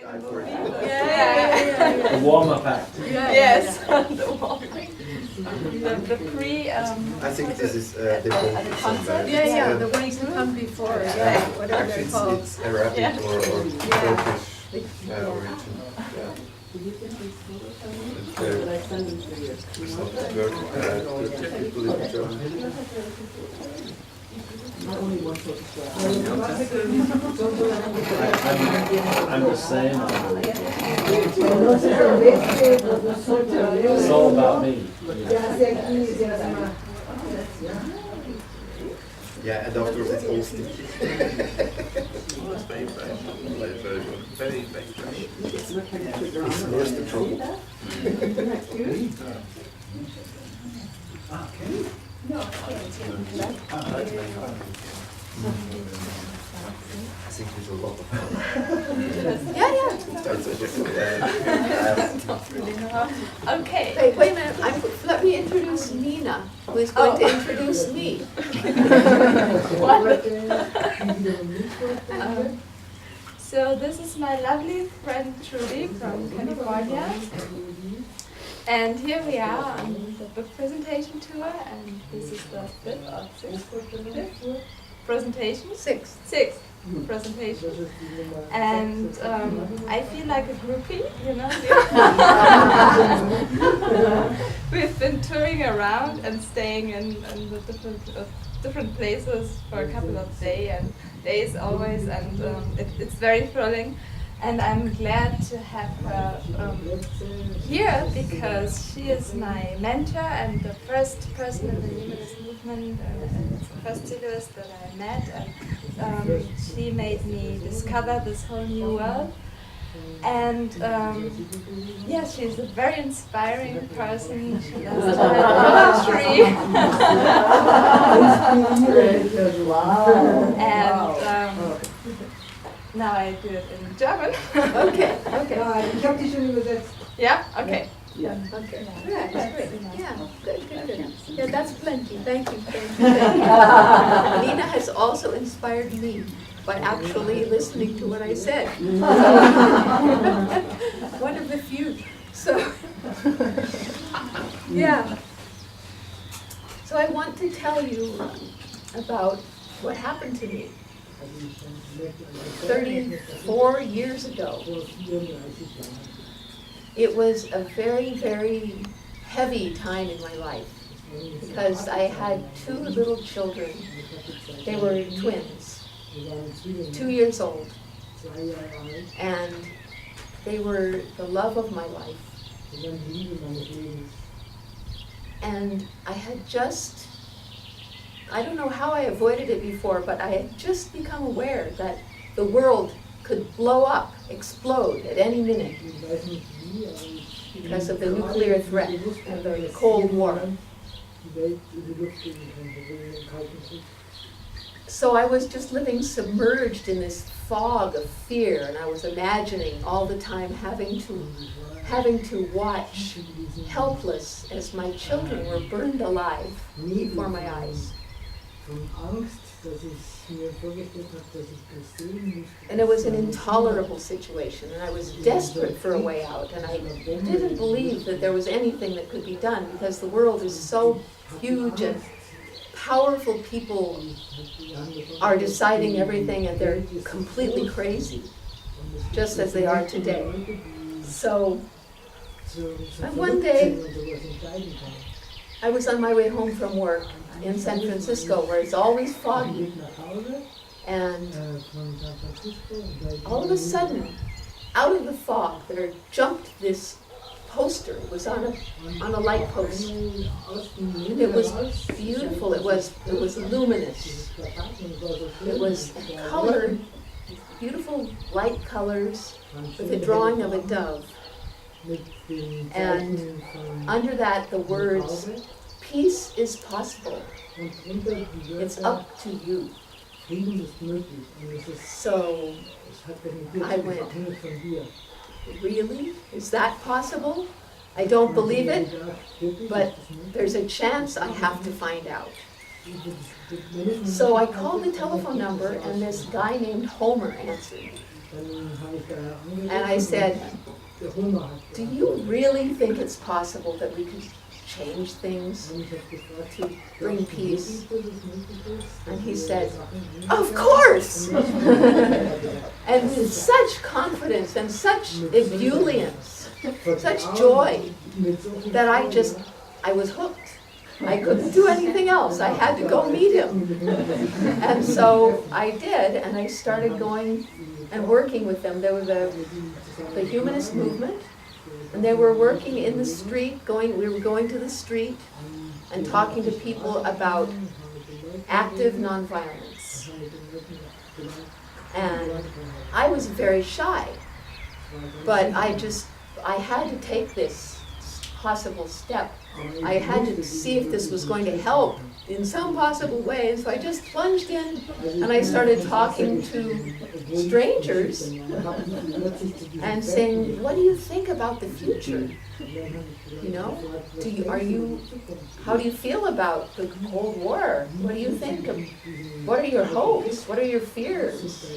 The warm-up act. Yes, the warm-up. The pre. I think this is the concert. The ones who come before, whatever they're called. It's Arabic or Turkish origin. It's not typical in German. I'm the same. It's all about me. Yeah, and afterwards it's all sticky. That's very fresh. Very fresh. It's worse than trouble. I think there's a lot of fun. Okay. Hey, wait a minute, let me introduce Nina, who is going to introduce me. So this is my lovely friend Trudi from California. And here we are on the book presentation tour, and this is the fifth or sixth presentation? Sixth presentation. And I feel like a groupie, you know. We've been touring around and staying in the different places for a couple of days always, and it's very thrilling. And I'm glad to have her here because she is my mentor and the first person in the humanist movement, and the first soloist that I met. And she made me discover this whole new world. And she's a very inspiring person. She does poetry. And now I do it in German. Okay. Ich habe die schon übersetzt. Yeah? Okay. Yeah, okay. Yeah, that's great. Yeah, good. Yeah, that's plenty. Thank you. Nina has also inspired me by actually listening to what I said. One of the few. So, yeah. So I want to tell you about what happened to me 34 years ago. It was a very, very heavy time in my life because I had two little children. They were twins, 2 years old, and they were the love of my life. And I had just, I don't know how I avoided it before, but I had just become aware that the world could blow up, explode at any minute because of the nuclear threat and the Cold War. So I was just living submerged in this fog of fear, and I was imagining all the time having to watch, helpless, as my children were burned alive before my eyes. And it was an intolerable situation, and I was desperate for a way out, and I didn't believe that there was anything that could be done because the world is so huge and powerful people are deciding everything and they're completely crazy, just as they are today. So, and one day, I was on my way home from work in San Francisco, where it's always foggy, and all of a sudden, out of the fog, there jumped this poster. It was on a light post. It was beautiful. It was luminous. It was colored, beautiful light colors, with a drawing of a dove. And under that, the words, "Peace is possible. It's up to you." So I went, "Really? Is that possible? I don't believe it, but there's a chance I have to find out." So I called the telephone number, and this guy named Homer answered. And I said, do you really think it's possible that we could change things to bring peace? And he said, of course! And with such confidence and such ebullience, such joy, that I was hooked. I couldn't do anything else. I had to go meet him. And so I did, and I started going and working with them. There was the humanist movement, and they were working in the street, we were going to the street and talking to people about active nonviolence. And I was very shy, but I had to take this possible step. I had to see if this was going to help in some possible way, so I just plunged in and I started talking to strangers and saying, what do you think about the future? You know, how do you feel about the Cold War? What do you think of, what are your hopes? What are your fears?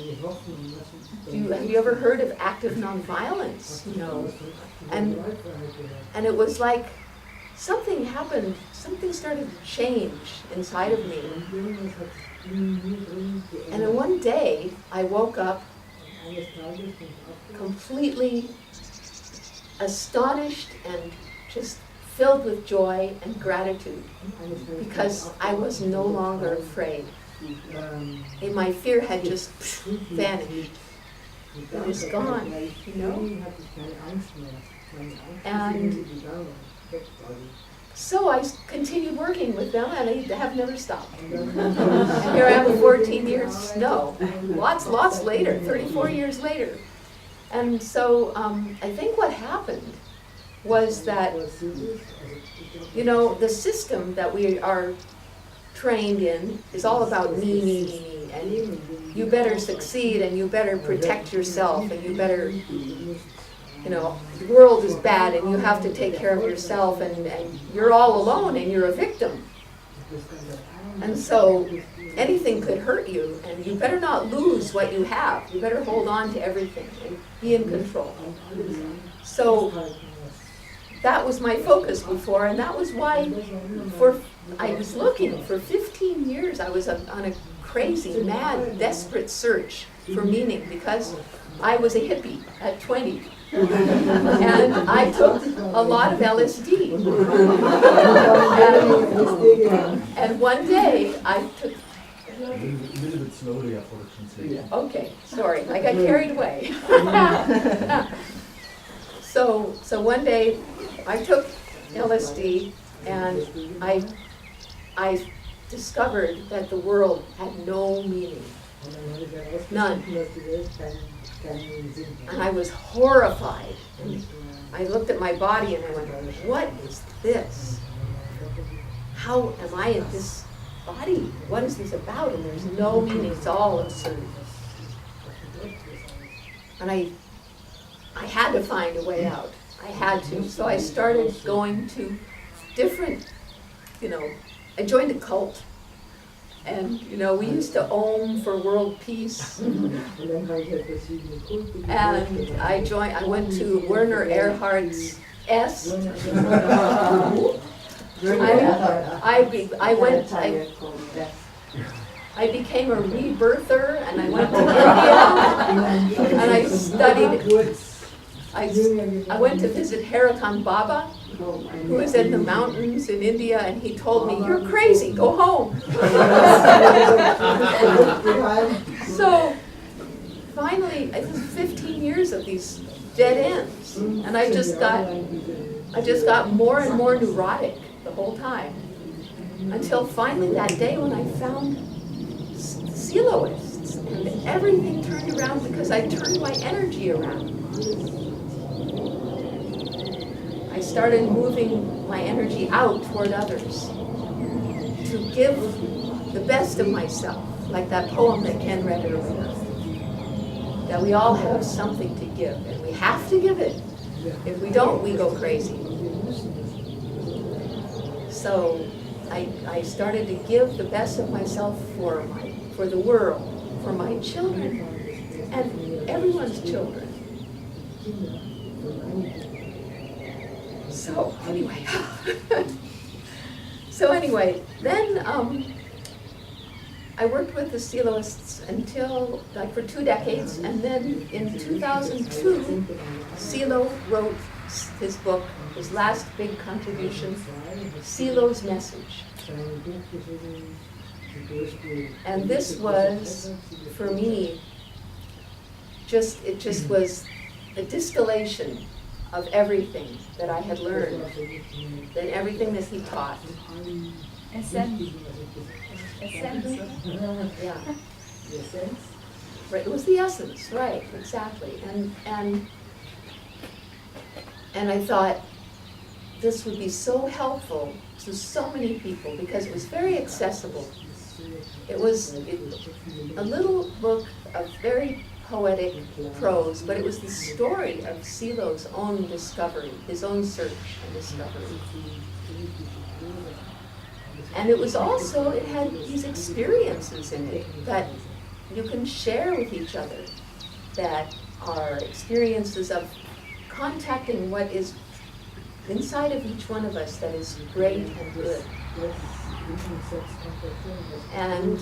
Have you ever heard of active nonviolence? You know, and it was like something happened, something started to change inside of me. And then one day, I woke up completely astonished and just filled with joy and gratitude, because I was no longer afraid. And my fear had just vanished. It was gone, you know? And so I continued working with them, and I have never stopped. And here I am 14 years, no, lots later, 34 years later. And so I think what happened was that, you know, the system that we are trained in is all about me, and you better succeed, and you better protect yourself, and you better, you know, the world is bad and you have to take care of yourself, and you're all alone and you're a victim. And so anything could hurt you, and you better not lose what you have. You better hold on to everything and be in control. So that was my focus before, and that was why I was looking for 15 years. I was on a crazy, mad, desperate search for meaning, because I was a hippie at 20. And I took a lot of LSD. And one day I took... A little bit slowly for the translation. Okay, sorry, I got carried away. So one day I took LSD, and I discovered that the world had no meaning. None. And I was horrified. And I looked at my body and I went, what is this? How am I in this body? What is this about? And there's no meaning. It's all absurd. And I had to find a way out. I had to. So I started going to different, you know, I joined a cult. And, you know, we used to Om for world peace. And I went to Werner Erhard's S. I became a rebirther, and I went to India, and I studied. I went to visit Harakan Baba, who was in the mountains in India, and he told me, "You're crazy, go home." So finally, it was 15 years of these dead ends, and I just got more and more neurotic the whole time, until finally that day when I found Siloists, and everything turned around because I turned my energy around. I started moving my energy out toward others, to give the best of myself, like that poem that Ken read earlier, that we all have something to give, and we have to give it. If we don't, we go crazy. So I started to give the best of myself for the world, for my children, and everyone's children. So anyway, then I worked with the Siloists until, like, for 2 decades, and then in 2002, Silo wrote his book, his last big contribution, Silo's Message. And this was, for me, it just was a distillation of everything that I had learned, and everything that he taught. Essence. Yeah. Right, it was the essence, right, exactly. And I thought this would be so helpful to so many people because it was very accessible. It was a little book of very poetic prose, but it was the story of Silo's own discovery, his own search and discovery. And it was also, it had these experiences in it that you can share with each other, that are experiences of contacting what is inside of each one of us that is great and good. And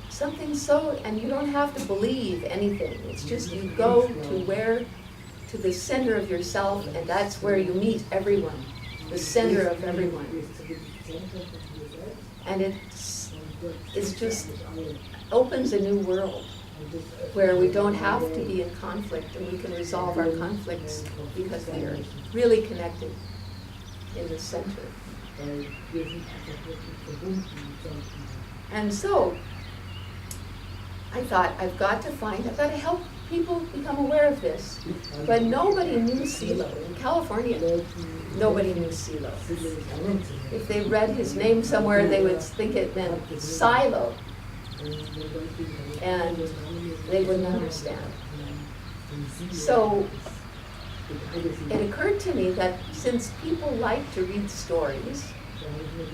something so, and you don't have to believe anything. It's just you go to the center of yourself, and that's where you meet everyone, the center of everyone. And it's just opens a new world where we don't have to be in conflict, and we can resolve our conflicts because we are really connected in the center. And so I thought, I've got to help people become aware of this. But nobody knew Silo. In California, nobody knew Silo. If they read his name somewhere, they would think it meant silo. And they wouldn't understand. So it occurred to me that since people like to read stories,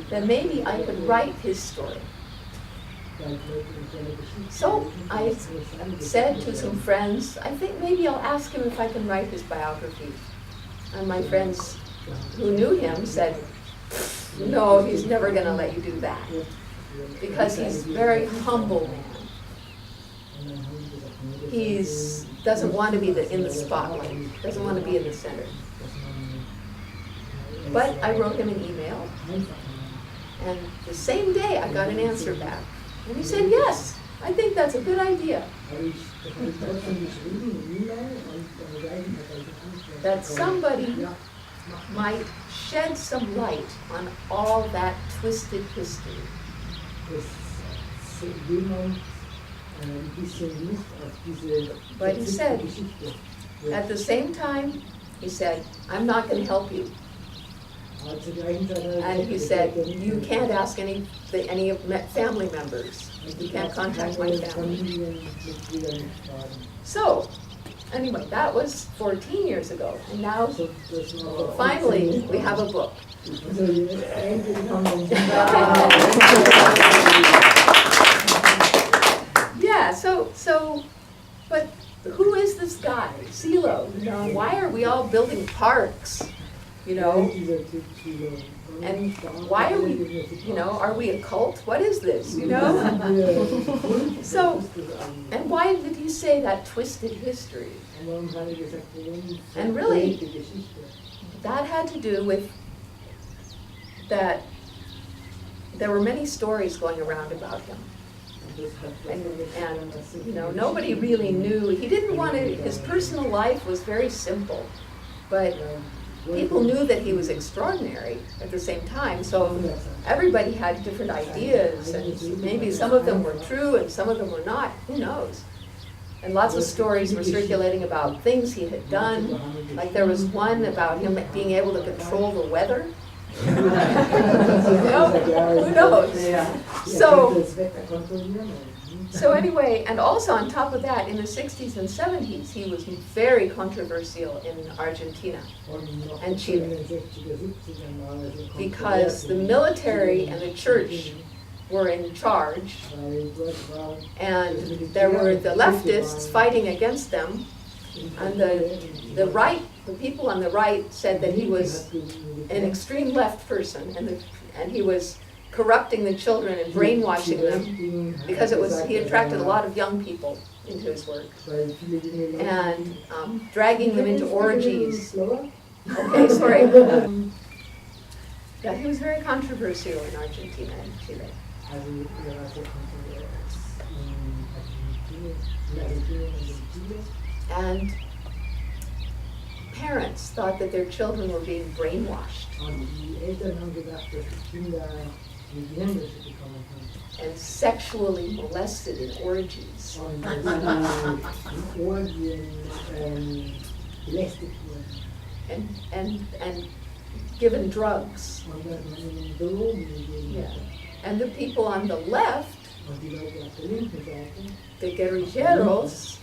then maybe I could write his story. So I said to some friends, I think maybe I'll ask him if I can write his biography. And my friends who knew him said, no, he's never going to let you do that, because he's a very humble man. He doesn't want to be in the spotlight, doesn't want to be in the center. But I wrote him an email, and the same day I got an answer back. And he said, yes, I think that's a good idea. That somebody might shed some light on all that twisted history. But he said, at the same time, he said, I'm not going to help you. And he said, you can't ask any of my family members. You can't contact my family. So, anyway, that was 14 years ago. And now, finally, we have a book. Yeah, but who is this guy, Silo? You know, why are we all building parks? You know, and why are we, you know, are we a cult? What is this, you know? So, and why did you say that twisted history? And really, that had to do with that there were many stories going around about him. And you know, nobody really knew. He didn't want to, his personal life was very simple, but people knew that he was extraordinary at the same time, so everybody had different ideas, and maybe some of them were true and some of them were not, who knows. And lots of stories were circulating about things he had done, like there was one about him being able to control the weather. You know, who knows? So anyway, and also on top of that, in the 60s and 70s, he was very controversial in Argentina and Chile, because the military and the church were in charge, and there were the leftists fighting against them, and the right, the people on the right said that he was an extreme left person, and he was corrupting the children and brainwashing them, because he attracted a lot of young people into his work, and dragging them into orgies. Okay, sorry. Yeah, he was very controversial in Argentina and Chile. And parents thought that their children were being brainwashed and sexually molested in orgies. And given drugs. Yeah. And the people on the left, the guerrilleros,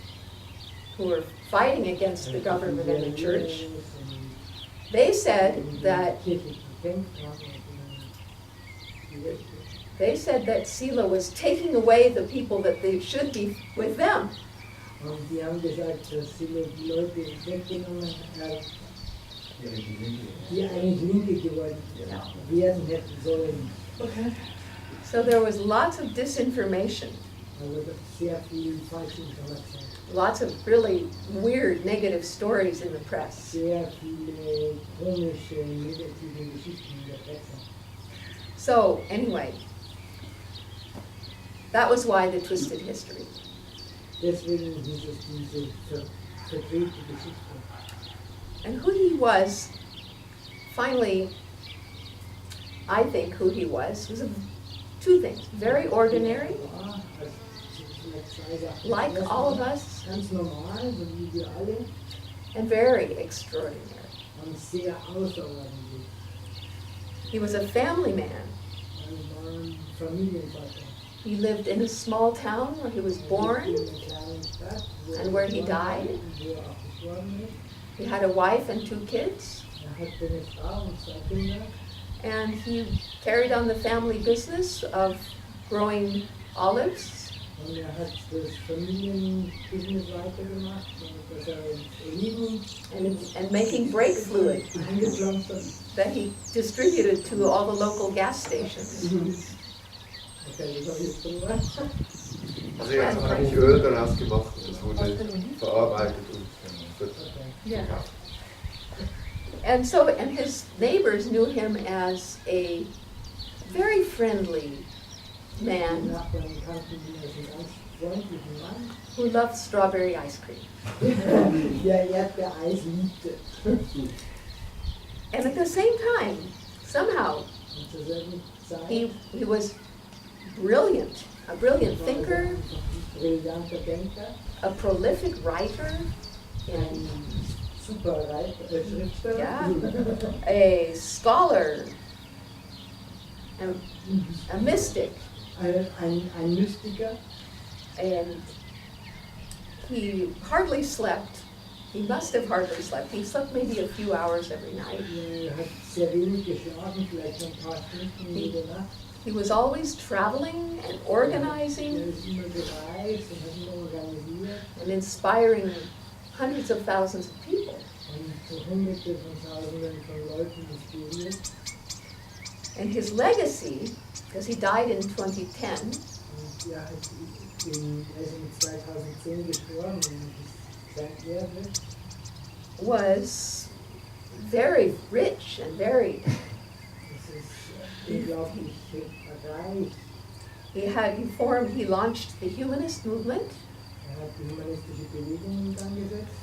who were fighting against the government and the church, they said that Sila was taking away the people that they should be with them. So there was lots of disinformation. Lots of really weird negative stories in the press. So anyway, that was why the twisted history. And who he was, finally, I think who he was two things. Very ordinary, like all of us, and very extraordinary. He was a family man. He lived in a small town where he was born and where he died. He had a wife and 2 kids. And he carried on the family business of growing olives. And making brake fluid that he distributed to all the local gas stations. Also er hat eigentlich Öl daraus gemacht und es wurde verarbeitet und verkauft. And his neighbors knew him as a very friendly man who loved strawberry ice cream. And at the same time, somehow, he was brilliant, a brilliant thinker, a prolific writer, a scholar, a mystic. Ein Mystiker. And he hardly slept. He must have hardly slept. He slept maybe a few hours every night. He was always traveling and organizing and inspiring hundreds of thousands of people. And his legacy, because he died in 2010, was very rich and very. He launched the humanist movement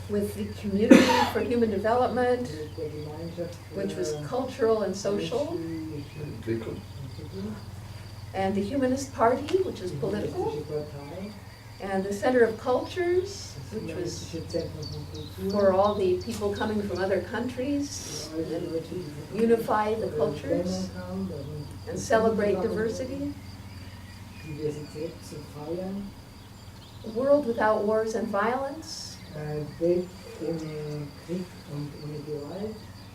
with the Community for Human Development, which was cultural and social, and the Humanist Party, which was political, and the Center of Cultures, which was for all the people coming from other countries, and unify the cultures and celebrate diversity. A world without wars and violence,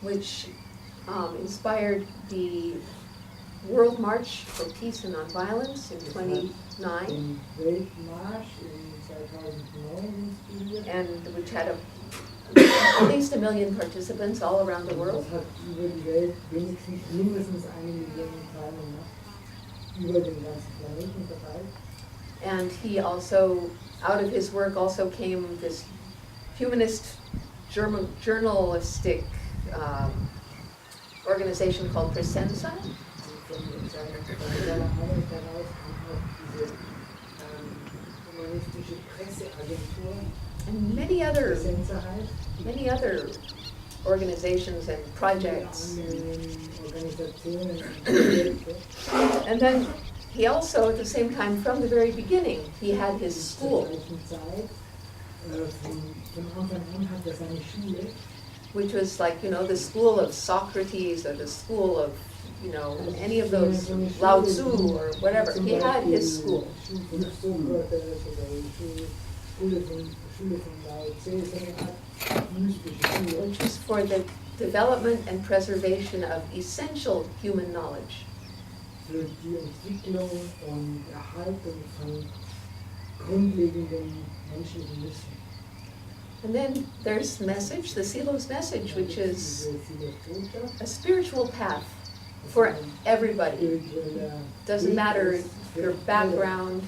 which inspired the World March for Peace and Nonviolence in 29, Den Weltmarsch in 2009 inspiriert. and which had at least 1 million participants all around the world. Das hat über die Welt wenigstens mindestens 1 Million Teilnehmer über den ganzen Planeten verteilt. And he also, out of his work also came this humanist journalistic organization called Presenza. Von seiner Arbeit heraus kam auch diese humanistische Presseagentur, And Presenza heißt, many other organizations and projects. anderen Organisationen und Projekte. And then he also, at the same time, from the very beginning, he had his school, Zur gleichen Zeit, von Anfang an hat er seine Schule, which was like, you know, the school of Socrates or the school of, you know, any of those Lao Tzu or whatever. He had his school. Schule von Sokrates oder Schule von Lao Tse, so eine Art mystische Schule. Which was for the development and preservation of essential human knowledge. Für die Entwicklung und Erhaltung von grundlegenden menschlichen Wissen. And then there's message, the Silo's message, which is Diese Botschaft, a spiritual path for everybody. spiritueller Doesn't Weg matter ist für your alle, background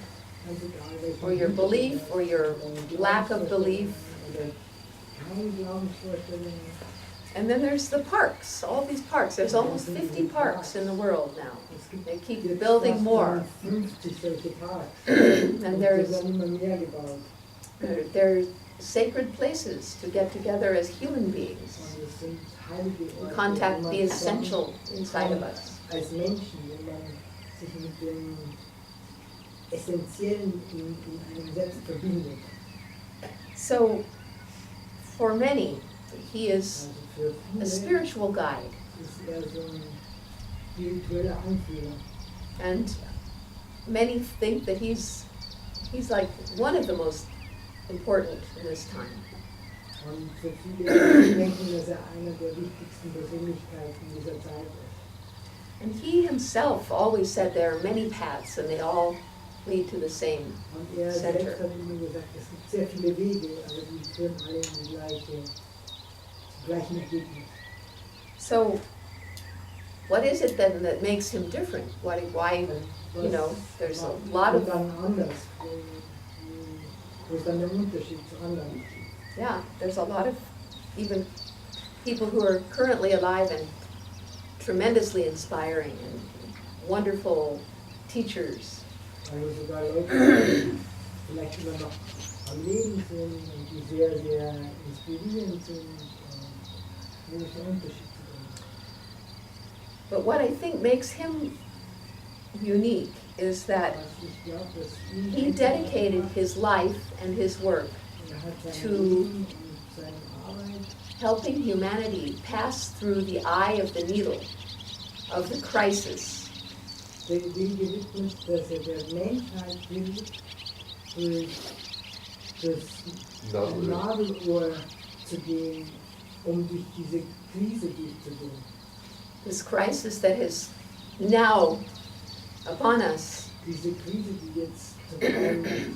ganz egal, welchen or your belief or your lack of belief. oder keine Glaubensvorstellungen. And then there's the parks, all these parks. There's almost 50 parks in the world now. Es gibt They keep jetzt building fast more. 50 solche Parks. And Es there's werden immer mehr gebaut. they're sacred places to get together as human beings. Und es sind heilige Orte, Contact wo man the essential inside of us. als Menschen, wenn man sich mit dem Essentiellen in einem selbst verbindet. So, for many, he is Also für a viele spiritual guide. ist er so ein spiritueller Anführer. And many think that he's like one of the most important in this time. Und für viele denken, dass er einer der wichtigsten Persönlichkeiten dieser Zeit ist. And he himself always said there are many paths and they all lead to the same. Und er Center. selbst hat immer gesagt, es gibt sehr viele Wege, aber die führen alle in die gleichen Ergebnis. So, what is it then that makes him different? Why, you know, there's a lot Und of, dann anders. Wo ist dann der Unterschied zu anderen? yeah, there's a lot of even people who are currently alive and tremendously inspiring and wonderful teachers. Also sogar Leute, die vielleicht immer noch am Leben sind und die sehr, sehr inspirierend sind. Wo ist der Unterschied zu denen? But what I think makes him unique is that Was ich glaube, dass ihn he dedicated his life and his work hat sein to Leben und seine Arbeit helping humanity pass through the eye of the needle of the crisis dem gewidmet, dass er der Menschheit hilft, durch das Nadelohr zu gehen, durch diese Krise durchzugehen. this crisis that is now upon us Diese Krise, die jetzt,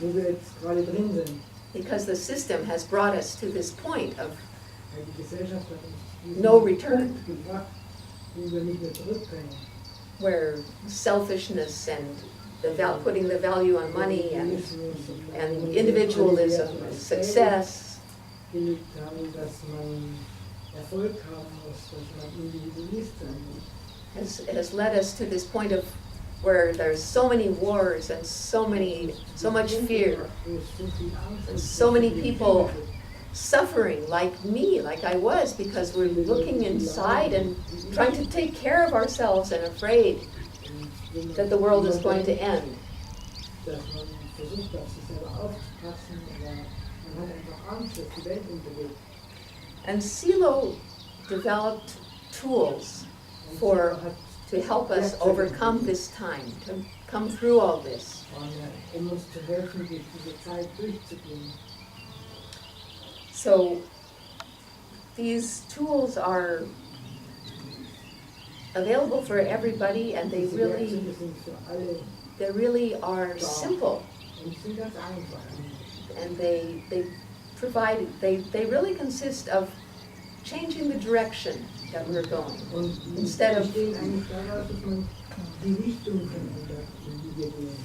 wo wir jetzt gerade drin sind, because the system has brought us to this point of weil die Gesellschaft hat uns diesen No return. Punkt gebracht, wo wir nicht mehr zurück können. where selfishness and putting the value on money and individualism and success Gelegt haben, dass man Erfolg haben muss, dass man Individualist sein muss. has led us to this point of where there's so many wars and so much fear, Wo es so viel Angst and und so many viel people Krieg gibt. suffering like me, like I was, because we're looking inside and trying to take care of ourselves and afraid that the world is going to end. Dass man versucht, auf sich selber aufzupassen, aber man hat einfach Angst, dass die Welt untergeht. And Silo developed tools to help us overcome this time, to come through all this. Um uns zu helfen, durch diese Zeit durchzugehen. So these tools are available for everybody, and Diese Werkzeuge sind für alle they really are simple, und die sind ganz einfach. and they really consist of changing the direction that we're going. Und die Instead of- bestehen eigentlich daraus, dass man die Richtung verändert, in die wir gehen.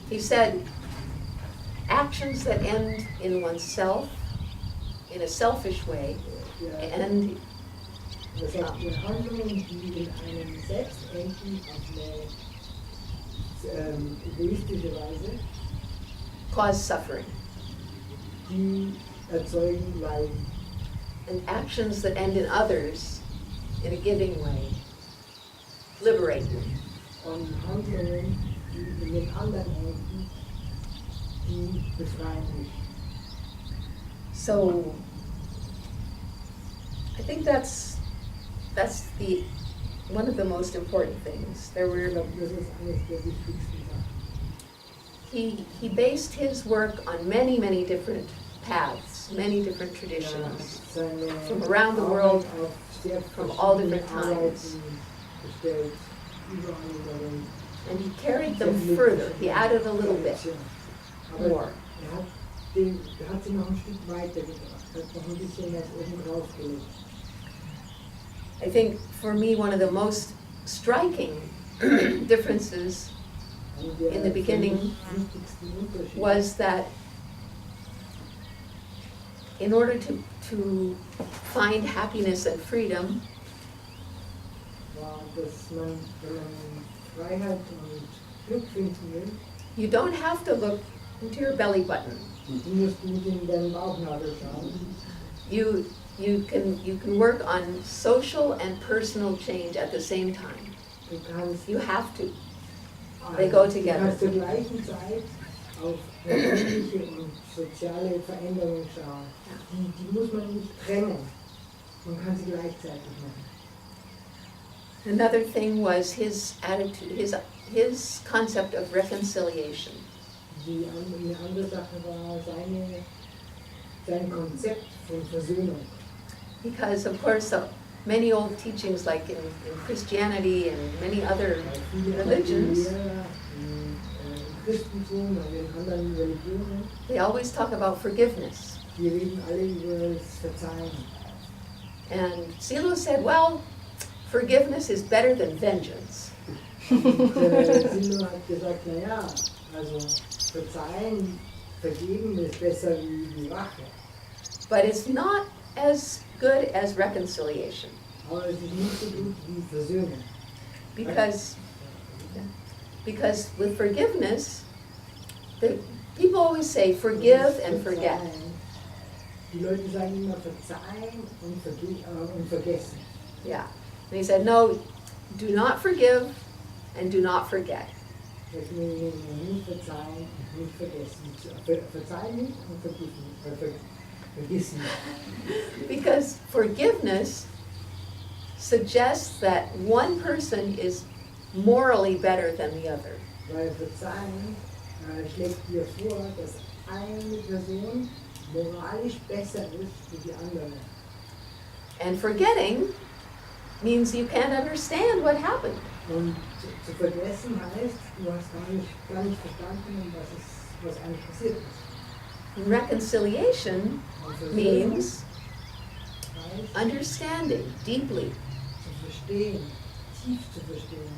He said, actions that end in oneself, in a selfish way, and Das heißt, die Handlungen, die in einem selbst enden, auf eine egoistische Weise, cause suffering, die erzeugen Leiden. and actions that end in others, in a giving way, liberate. Und Handlungen, die in den anderen enden, die befreien mich. So, I think that's the one of the most important things. There Ich were glaube, das ist eines der wichtigsten Sachen. he based his work on many different paths, many different traditions. Seine From around the world, Arbeit auf sehr from all verschiedene different times. Arbeiten gestellt, überall in der Welt. And he carried them further. He added a little bit Aber more. er hat sie noch ein Stück weitergebracht, hat noch ein bisschen was oben drauf gelegt. I think for me one of the most striking differences Und der In the beginning für mich wichtigste Unterschied was that in order to find happiness and freedom, war, dass man, wenn man Freiheit und Glück finden will, you don't have to look into your belly button. du musst nicht in deinen Bauchnabel schauen. You can work on social and personal change at the same time. Du kannst You have to. They go Du together. kannst zur gleichen Zeit auf persönliche und soziale Veränderungen schauen. Die muss man nicht trennen. Man kann sie gleichzeitig machen. Another thing was his attitude, his concept of reconciliation. Eine andere Sache war sein Konzept von Versöhnung. Because of course, many old teachings like in Christianity and many other Viele religions, Lehrer im Christentum und in anderen Religionen, they always talk about forgiveness. die reden alle über das Verzeihen. And Silo said, well, forgiveness is better than vengeance. Silo hat gesagt, naja, also Verzeihen, Vergeben ist besser wie Rache. But it's not as good as reconciliation. Aber es ist nicht so gut wie Versöhnung. Because with forgiveness, people always say forgive and forget. Die Leute sagen immer verzeihen und vergessen. Yeah. And he said, no, do not forgive and do not forget. Das müssen wir nicht verzeihen und nicht vergessen. Verzeihen nicht und vergiss nicht. Because forgiveness suggests that one person is morally better than the other. Weil Verzeihen schlägt dir vor, dass eine Person moralisch besser ist wie die andere. And forgetting means you can't understand what happened. Und zu vergessen heißt, du hast gar nicht verstanden, was eigentlich passiert ist. And reconciliation Und Versöhnung means heißt, understanding deeply zu verstehen, tief zu verstehen,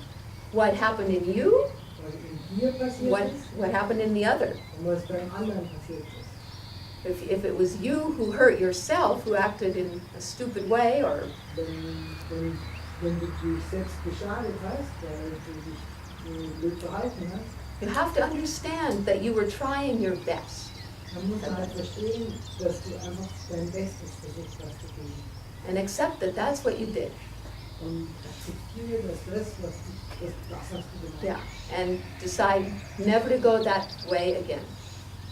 what happened in you, was in dir passiert ist what happened in the other. und was beim anderen passiert ist. If it was you who hurt yourself, who acted in a stupid way, or Wenn du dich selbst geschadet hast, weil du dich blöd verhalten hast, you have to understand that you were trying your best. dann musst du halt verstehen, dass du einfach dein Bestes versucht hast zu tun. And accept that that's what you did. Und akzeptiere, dass das hast du gemacht. Yeah. And decide never to go that way again.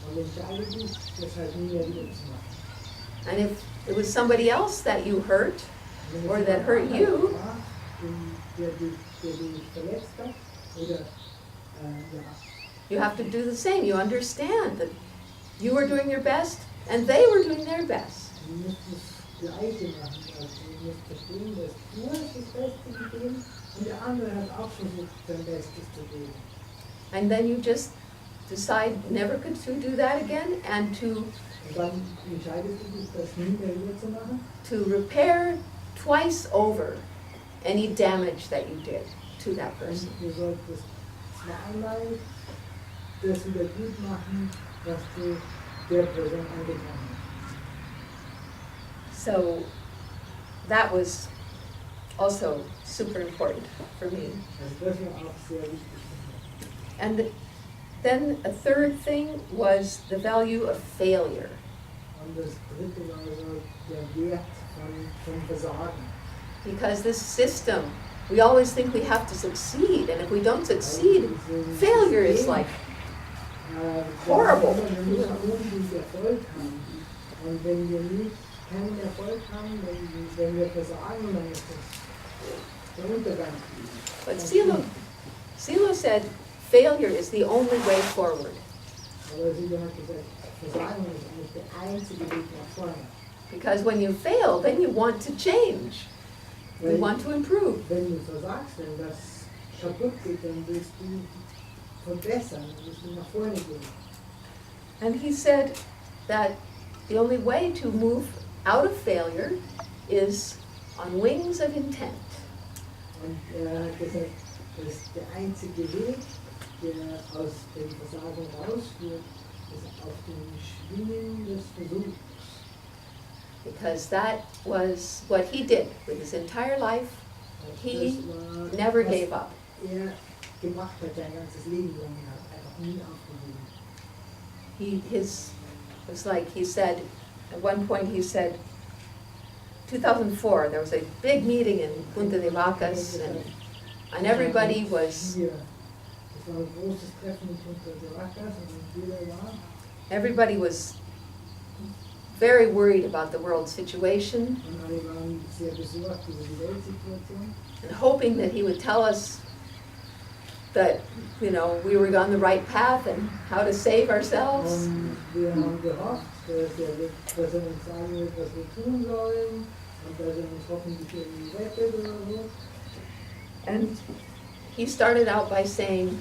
Und entscheide dich, das halt nie mehr wieder zu machen. And if it was somebody else that you hurt, Wenn es or that jemand hurt anderer you, war, der dich verletzt hat, oder ja, you have to do the same. You understand that you were doing your best and they were doing their best. du musst es Gleiche machen. Also du musst verstehen, dass du hast das Beste gegeben und der andere hat auch versucht, sein Bestes zu geben. And then you just decide never to do that again and to Und dann entscheidest du dich, das nie mehr wieder zu machen. to repair twice over any damage that you did to that person. Und du solltest zweimal das wieder gut machen, was du der Person angetan hast. So that was also super important for me. Also das war auch sehr wichtig für mich. And then a third thing was the value of failure. Und das dritte war so der Wert von Versagen. Because this system, we always think we have to succeed, and if we don't succeed, failure is like horrible. Wir müssen unbedingt Erfolg haben. Und wenn wir nicht keinen Erfolg haben, wenn wir versagen, dann ist das der Untergang. But Silo said failure is the only way forward. Aber Silo hat gesagt, Versagen ist eigentlich der einzige Weg nach vorne. Because when you fail, then you want to change. You want to improve. Wenn du versagst, wenn das kaputt geht, dann willst du verbessern, dann willst du nach vorne gehen. And he said that the only way to move out of failure is on wings of intent. Und er hat gesagt, dass der einzige Weg, der aus dem Versagen rausführt, ist auf den Schwingen des Versuchs. Because that was what he did with his entire life. He Das war, never was gave up. er gemacht hat sein ganzes Leben lang, er hat einfach nie aufgegeben. It was like he said, at one point he said, 2004, there was a big meeting in Punta de Vacas, and everybody was, Hier, das war ein großes Treffen in Punta de Vacas und jeder war. everybody was very worried about the world situation Und alle waren sehr besorgt über die Weltsituation. and hoping that he would tell us that, you know, we were on the right path and how to save ourselves. Und wir haben gehofft, dass er uns sagen wird, was wir tun sollen und dass er uns hoffentlich irgendwie rettet oder so. And he started out by saying,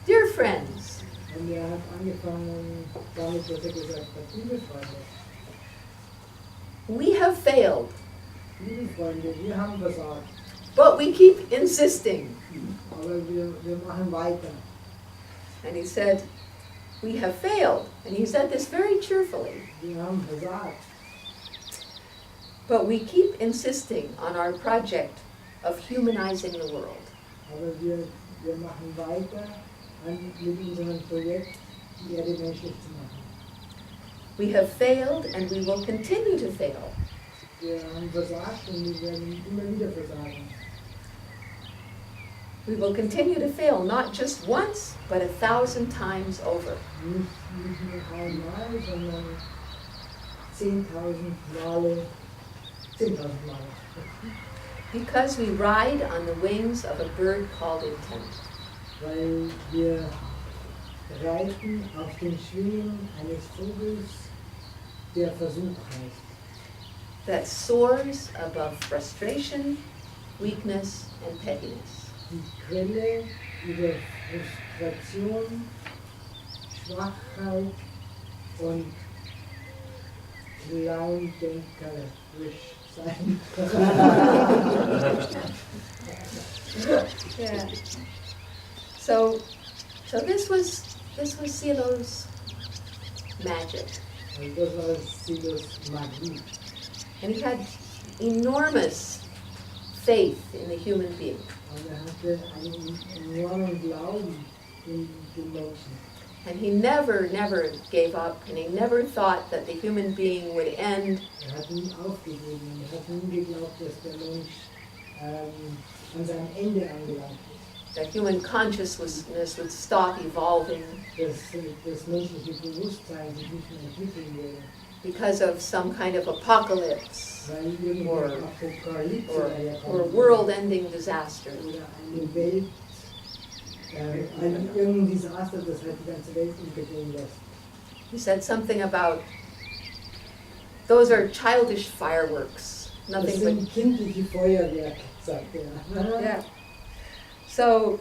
"Dear friends, Und er hat angefangen damit, dass er gesagt hat, liebe Freunde, we have failed, wir haben versagt, but we keep insisting." aber wir machen weiter. And he said, "We have failed." And he said this very cheerfully, Wir haben versagt, but we keep insisting on our project of humanizing the world. aber wir machen weiter mit unserem Projekt, die Erde menschlich zu machen. We have failed and we will continue to fail. Wir haben versagt und wir werden immer wieder versagen. We will continue to fail, not just once, but 1,000 times over. Nicht nur einmal, sondern 10.000 Male, 10.000 Male. Because we ride on the wings of a bird called intent. Weil wir reiten auf den Schwingen eines Vogels, der Versuch heißt, That soars above frustration, weakness, and pettiness. die Quelle über Frustration, Schwachheit und kleindenkerisch sein. Yeah. So this was Silo's magic, Also das war Silos Magie. and he had enormous faith in the human being. Und hatte einen enormen Glauben in den Menschen. And he never gave up, and he never thought that the human being would end Hat nie aufgegeben. Hat nie geglaubt, dass der Mensch an sein Ende angelangt ist. that human consciousness would stop evolving Das menschliche Bewusstsein sich nicht mehr entwickeln würde. because of some kind of apocalypse Weil irgendeine Apokalypse or daherkommt. world-ending disaster. Oder eine Welt, irgendein Desaster, das halt die ganze Welt untergehen lässt. He said something about those are childish fireworks. Das Nothing sind kindliche Feuerwerke, sagt er. but, yeah. So,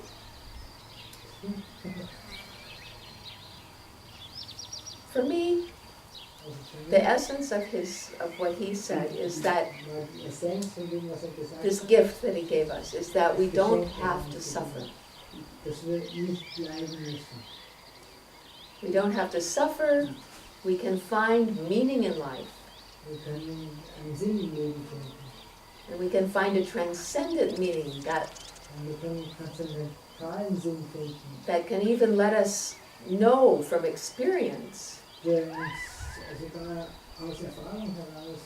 for me, the essence of what he said is that Die Essenz von dem, was gesagt this hat, gift that he gave us is that we don't have to suffer. dass wir nicht leiden müssen. We don't have to suffer. We can find meaning in life. Wir können einen Sinn im Leben finden. And we can find a transcendent meaning Und wir können transzendentalen Sinn finden, that can even let us know from experience der uns sogar aus Erfahrung heraus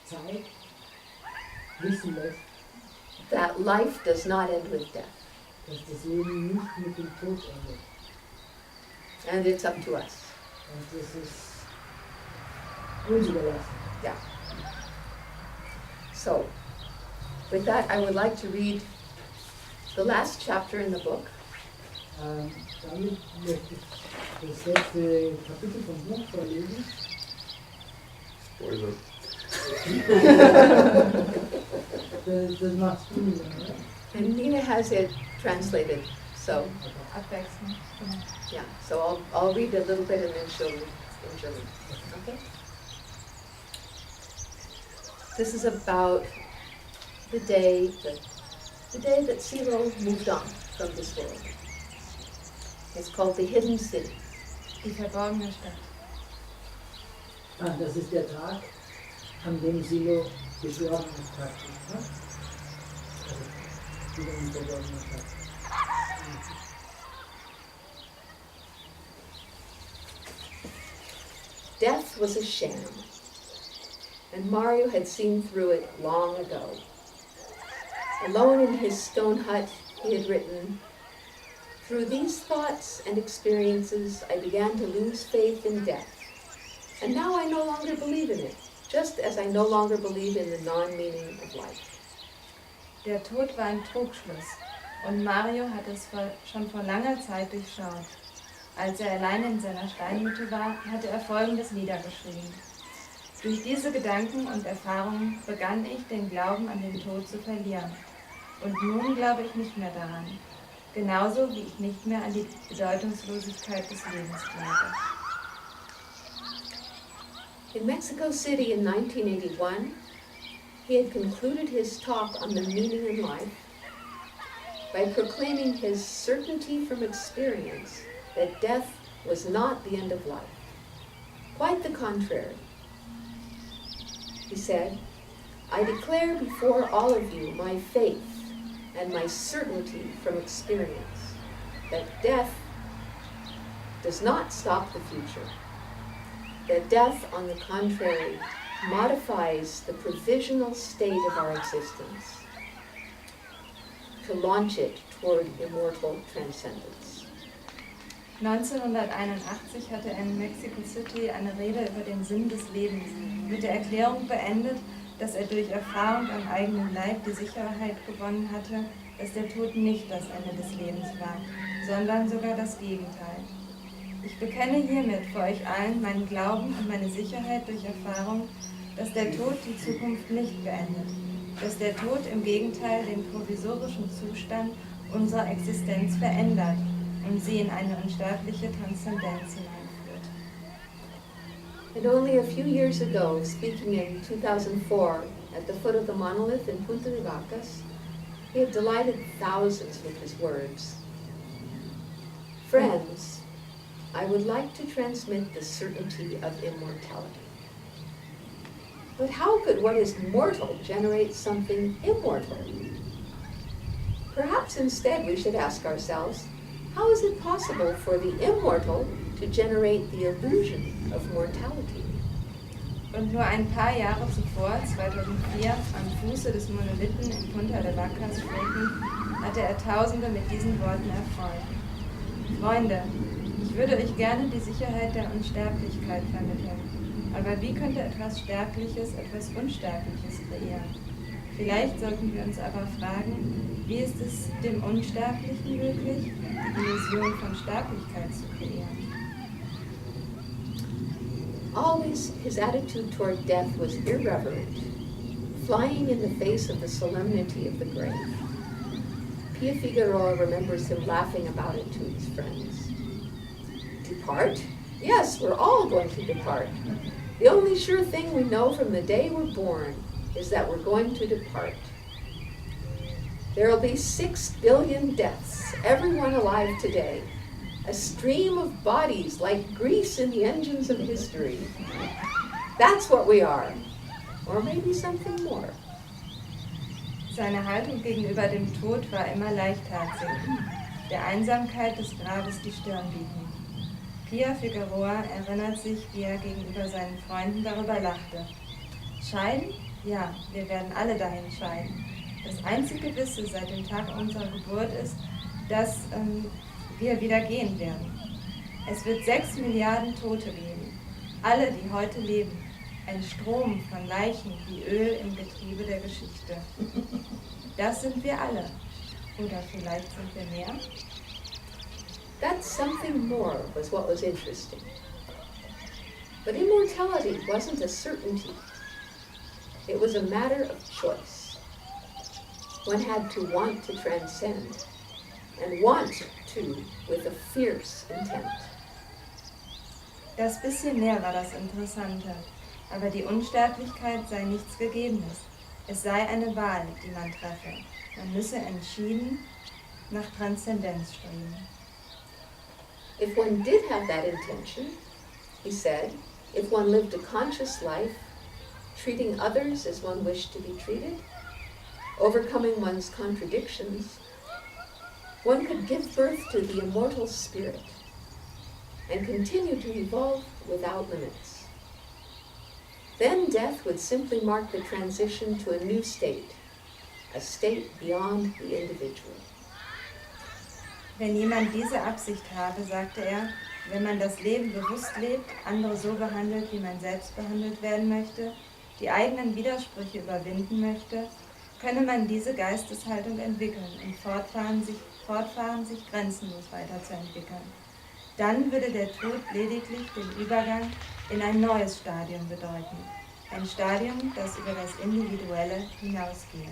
zeigt, wissen lässt, that life does not end with death. dass das Leben nicht mit dem Tod endet. And it's up to us. Und das ist uns überlassen. So, with that, I would like to read the last chapter in the book. Damit möchte ich das letzte Kapitel vom Buch vorlesen. Spoiler. Das machst du nicht, oder? And Nina has it translated. So, Abwechselnd. Genau. yeah, so I'll read a little bit and then she'll read in German. Okay? This is about the day that Silo moved on from this world. It's called the Hidden City. Die verborgene Stadt. Das ist der Tag, an dem Silo gestorben ist praktisch. Ne? Also, wieder in verborgener Stadt. Death was a sham, and Mario had seen through it long ago. Alone in his stone hut, he had written, "Through these thoughts and experiences, I began to lose faith in death. And now I no longer believe in it, just as I no longer believe in the non-meaning of life." Der Tod war ein Trugschluss und Mario hat es schon vor langer Zeit durchschaut. Als er allein in seiner Steinhütte war, hatte er Folgendes niedergeschrieben. Durch diese Gedanken und Erfahrungen begann ich, den Glauben an den Tod zu verlieren. Und nun glaube ich nicht mehr daran. Genauso wie ich nicht mehr an die Bedeutungslosigkeit des Lebens glaube. In Mexico City in 1981, he had concluded his talk on the meaning in life by proclaiming his certainty from experience that death was not the end of life. Quite the contrary. He said, "I declare before all of you my faith and my certainty from experience that death does not stop the future, that death, on the contrary, modifies the provisional state of our existence to launch it toward immortal transcendence." 1981 hatte er in Mexico City eine Rede über den Sinn des Lebens mit der Erklärung beendet, dass er durch Erfahrung am eigenen Leib die Sicherheit gewonnen hatte, dass der Tod nicht das Ende des Lebens war, sondern sogar das Gegenteil. Ich bekenne hiermit vor euch allen meinen Glauben und meine Sicherheit durch Erfahrung, dass der Tod die Zukunft nicht beendet, dass der Tod im Gegenteil den provisorischen Zustand unserer Existenz verändert und sie in eine unsterbliche Transzendenz hineinführt. And only a few years ago, speaking in 2004 at the foot of the monolith in Punta de Vacas, he had delighted thousands with his words. "Friends, I would like to transmit the certainty of immortality. But how could what is mortal generate something immortal? Perhaps instead we should ask ourselves, how is it possible for the immortal to generate the illusion of mortality?" Und nur ein paar Jahre zuvor, 2004, am Fuße des Monolithen in Punta de Vacas stehend, hatte er Tausende mit diesen Worten erfreut. Freunde, ich würde euch gerne die Sicherheit der Unsterblichkeit vermitteln. Aber wie könnte etwas Sterbliches etwas Unsterbliches kreieren? Vielleicht sollten wir uns aber fragen, wie ist es dem Unsterblichen möglich, die Illusion von Sterblichkeit zu kreieren? Always his attitude toward death was irreverent, flying in the face of the solemnity of the grave. Pia Figueroa remembers him laughing about it to his friends. Depart? Yes, we're all going to depart. The only sure thing we know from the day we're born is that we're going to depart. There'll be 6 billion deaths, everyone alive today. A stream of bodies like grease in the engines of history. That's what we are. Or maybe something more. Seine Haltung gegenüber dem Tod war immer leichtherzig, der Einsamkeit des Grabes die Stirn bieten. Pia Figueroa erinnert sich, wie er gegenüber seinen Freunden darüber lachte. Scheiden? Ja, wir werden alle dahin scheiden. Das einzige Gewisse seit dem Tag unserer Geburt ist, dass wir wieder gehen werden. Es wird 6 Milliarden Tote geben, alle, die heute leben. Ein Strom von Leichen wie Öl im Getriebe der Geschichte. Das sind wir alle. Oder vielleicht sind wir mehr? That something more was what was interesting. But immortality wasn't a certainty. It was a matter of choice. One had to want to transcend, and want to with a fierce intent. Das bisschen mehr war das Interessante. Aber die Unsterblichkeit sei nichts Gegebenes. Es sei eine Wahl, die man treffe. Man müsse entschieden nach Transzendenz streben. If one did have that intention, he said, if one lived a conscious life, treating others as one wished to be treated, overcoming one's contradictions, one could give birth to the immortal spirit and continue to evolve without limits. Then death would simply mark the transition to a new state, a state beyond the individual. Wenn jemand diese Absicht habe, sagte er, wenn man das Leben bewusst lebt, andere so behandelt, wie man selbst behandelt werden möchte, die eigenen Widersprüche überwinden möchte, könne man diese Geisteshaltung entwickeln und fortfahren, sich grenzenlos weiterzuentwickeln. Dann würde der Tod lediglich den Übergang in ein neues Stadium bedeuten. Ein Stadium, das über das Individuelle hinausgehe.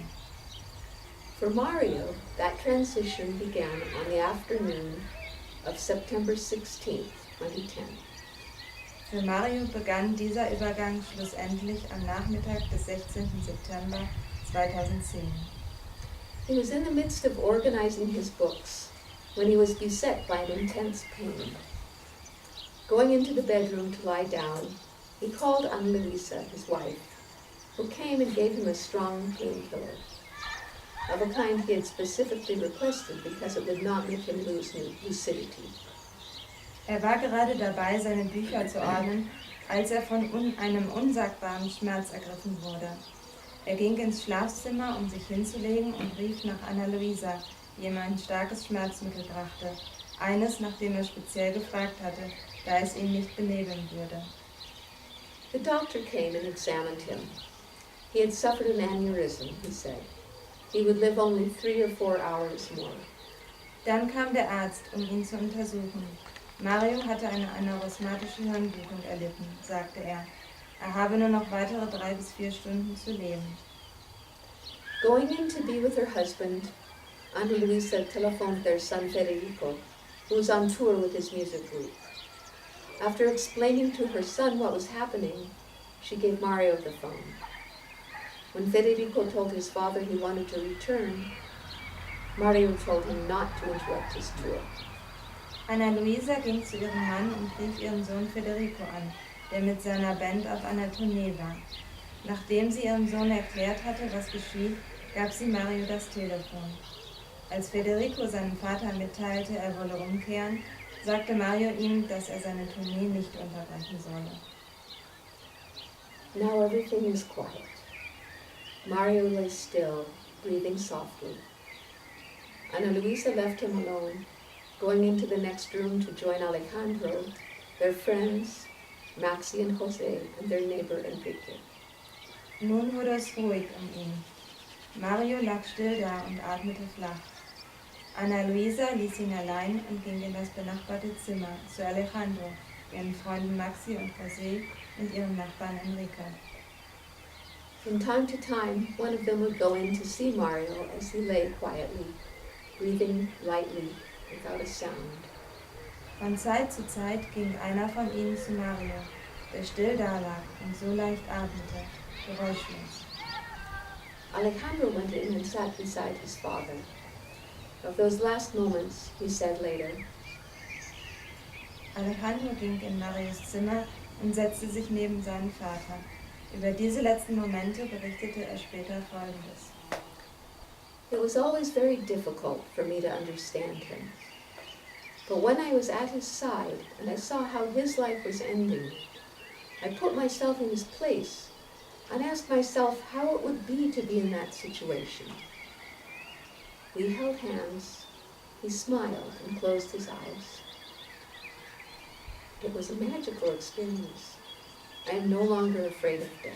For Mario, that transition began on the afternoon of September 16th, 2010. Für Mario begann dieser Übergang schlussendlich am Nachmittag des 16. September 2010. He was in the midst of organizing his books when he was beset by an intense pain. Going into the bedroom to lie down, he called on Luisa, his wife, who came and gave him a strong painkiller, of a kind he had specifically requested because it would not make him lose lucidity. Er war gerade dabei, seine Bücher zu ordnen, als er von einem unsagbaren Schmerz ergriffen wurde. Er ging ins Schlafzimmer, um sich hinzulegen und rief nach Anna Luisa, die ihm ein starkes Schmerzmittel brachte, eines, nach dem er speziell gefragt hatte, da es ihn nicht benebeln würde. The doctor came and examined him. He had suffered an aneurysm, he said. He would live only 3 or 4 hours more. Dann kam der Arzt, um ihn zu untersuchen. Mario hatte eine aneurysmatische Hirnblutung erlitten, sagte er. Er habe nur noch weitere 3 bis 4 Stunden zu leben. Going in to be with her husband, Ana Luisa telephoned their son Federico, who was on tour with his music group. After explaining to her son what was happening, she gave Mario the phone. When Federico told his father he wanted to return, Mario told him not to interrupt his tour. Ana Luisa ging zu ihrem Mann und rief ihren Sohn Federico an, der mit seiner Band auf einer Tournee war. Nachdem sie ihrem Sohn erklärt hatte, was geschieht, gab sie Mario das Telefon. Als Federico seinem Vater mitteilte, er wolle umkehren, sagte Mario ihm, dass er seine Tournee nicht unterbrechen solle. Now everything was quiet. Mario lay still, breathing softly. Ana Luisa left him alone, going into the next room to join Alejandro, their friends, Maxi and Jose, and their neighbor Enrique. Nun wurde es ruhig um ihn. Mario lag still da und atmete flach. Ana Luisa ließ ihn allein und ging in das benachbarte Zimmer zu Alejandro, ihren Freunden Maxi und José und ihrem Nachbarn Enrico. From time to time, one of them would go in to see Mario as he lay quietly, breathing lightly, without a sound. Von Zeit zu Zeit ging einer von ihnen zu Mario, der still dalag und so leicht atmete, geräuschlos. Alejandro went in and sat beside his father. Of those last moments, he said later, Alejandro ging in Marios Zimmer und setzte sich neben seinen Vater. Über diese letzten Momente berichtete er später Folgendes. It was always very difficult for me to understand him. But when I was at his side and I saw how his life was ending, I put myself in his place and asked myself how it would be to be in that situation. We held hands, he smiled and closed his eyes. It was a magical experience. I am no longer afraid of death.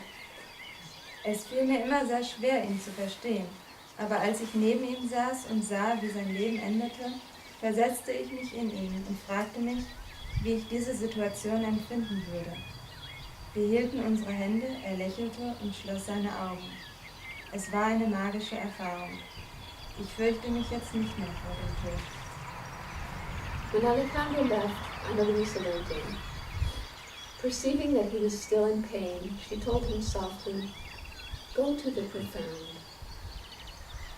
Es fiel mir immer sehr schwer, ihn zu verstehen, aber als ich neben ihm saß und sah, wie sein Leben endete, versetzte ich mich in ihn und fragte mich, wie ich diese Situation empfinden würde. Wir hielten unsere Hände, er lächelte und schloss seine Augen. Es war eine magische Erfahrung. Ich fürchte mich jetzt nicht mehr vor dem Tod. When Alejandro left, Ana Luisa went in. Perceiving that he was still in pain, she told him softly, "Go to the profound."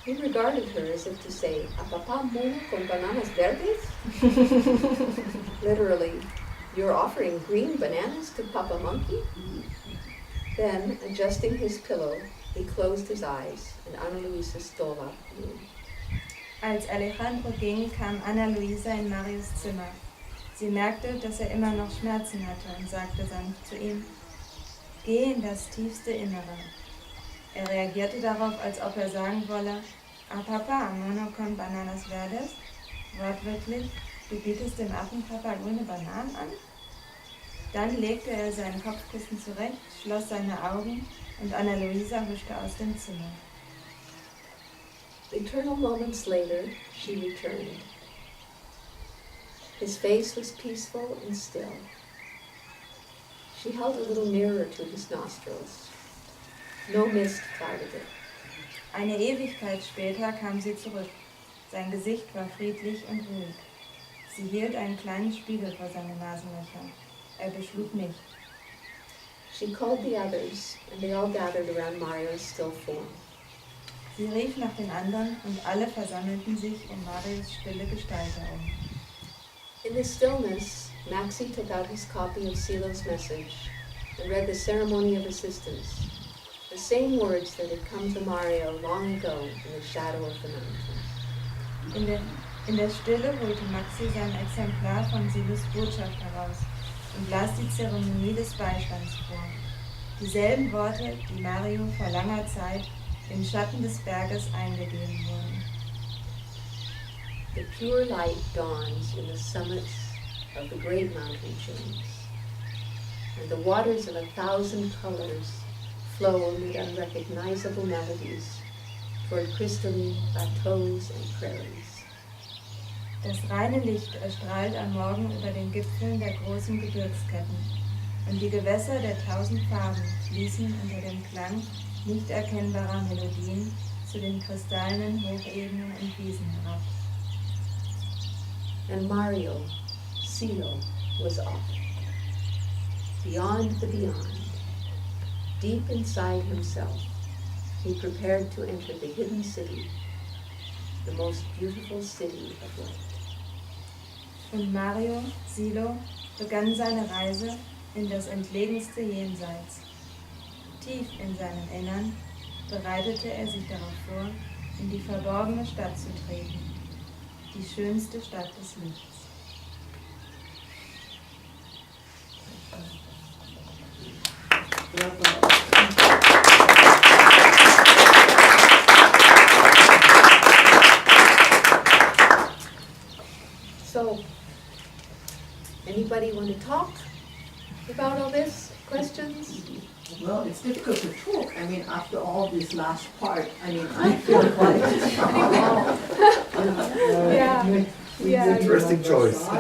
He regarded her as if to say, "A papá mono con bananas verdes?" Literally, "You're offering green bananas to Papa Monkey?" Then, adjusting his pillow, he closed his eyes and Ana Luisa stole out the room. Als Alejandro ging, kam Ana Luisa in Marios Zimmer. Sie merkte, dass er immer noch Schmerzen hatte und sagte sanft zu ihm, "Geh in das tiefste Innere." Er reagierte darauf, als ob er sagen wolle, "Ah Papa, mono con bananas verdes?" Wortwörtlich, du bietest dem Affenpapa grüne Bananen an? Dann legte er sein Kopfkissen zurecht, schloss seine Augen und Ana Luisa huschte aus dem Zimmer. Eternal moments later, she returned. His face was peaceful and still. She held a little mirror to his nostrils. No mist clouded it. Eine Ewigkeit später kam sie zurück. Sein Gesicht war friedlich und ruhig. Sie hielt einen kleinen Spiegel vor seine Nasenlöcher. Er beschlug nicht. She called the others, and they all gathered around Mario's still form. Sie rief nach den anderen und alle versammelten sich um Marios stille Gestalt herum. In the stillness, Maxi took out his copy of Silo's message and read the ceremony of assistance, the same words that had come to Mario long ago in the shadow of the mountain. In der Stille holte Maxi sein Exemplar von Silos Botschaft heraus und las die Zeremonie des Beistands vor. Dieselben Worte, die Mario vor langer Zeit im Schatten des Berges eingegeben wurden. The pure light dawns in the summits of the great mountain chains, and the waters of 1,000 colors flow amid unrecognizable melodies toward crystalline plateaus and prairies. Das reine Licht erstrahlt am Morgen über den Gipfeln der großen Gebirgsketten, und die Gewässer der 1000 Farben fließen unter dem Klang nicht erkennbarer Melodien zu den kristallenen Hochebenen und Wiesen herab. And Mario, Silo, was off. Beyond the beyond, deep inside himself, he prepared to enter the hidden city, the most beautiful city of light. Und Mario, Silo, begann seine Reise in das entlegenste Jenseits. Tief in seinem Innern bereitete er sich darauf vor, in die verborgene Stadt zu treten, die schönste Stadt des Lichts. So, anybody want to talk about all this? Questions? Well, it's difficult to talk. I mean, after all this last part, I mean, I feel quite Interesting choice. Die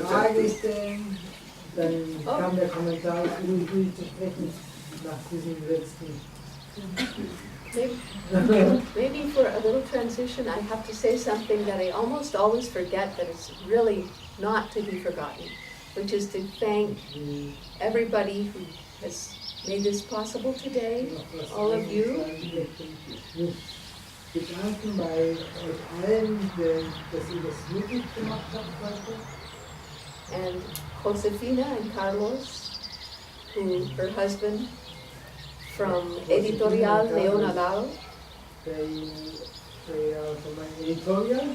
Frage stellen, dann kam der Kommentar, ruhig zu sprechen nach diesem letzten. Maybe for a little transition, I have to say something that I almost always forget, but it's really not to be forgotten, which is to thank everybody who has made this possible today, all of you. Bedanken bei euch allen, dass ihr das möglich gemacht habt heute. And Josefina and Carlos, who her husband from Editorial Leonardo. Von meinem Editorial.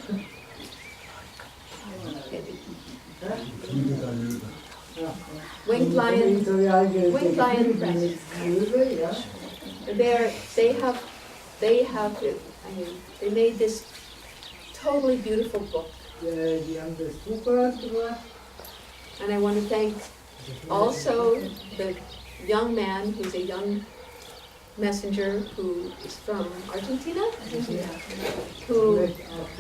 Winged Lion Press. They made this totally beautiful book. Die haben das Buch rausgebracht. And I want to thank also the young man who's a young messenger who is from Argentina, who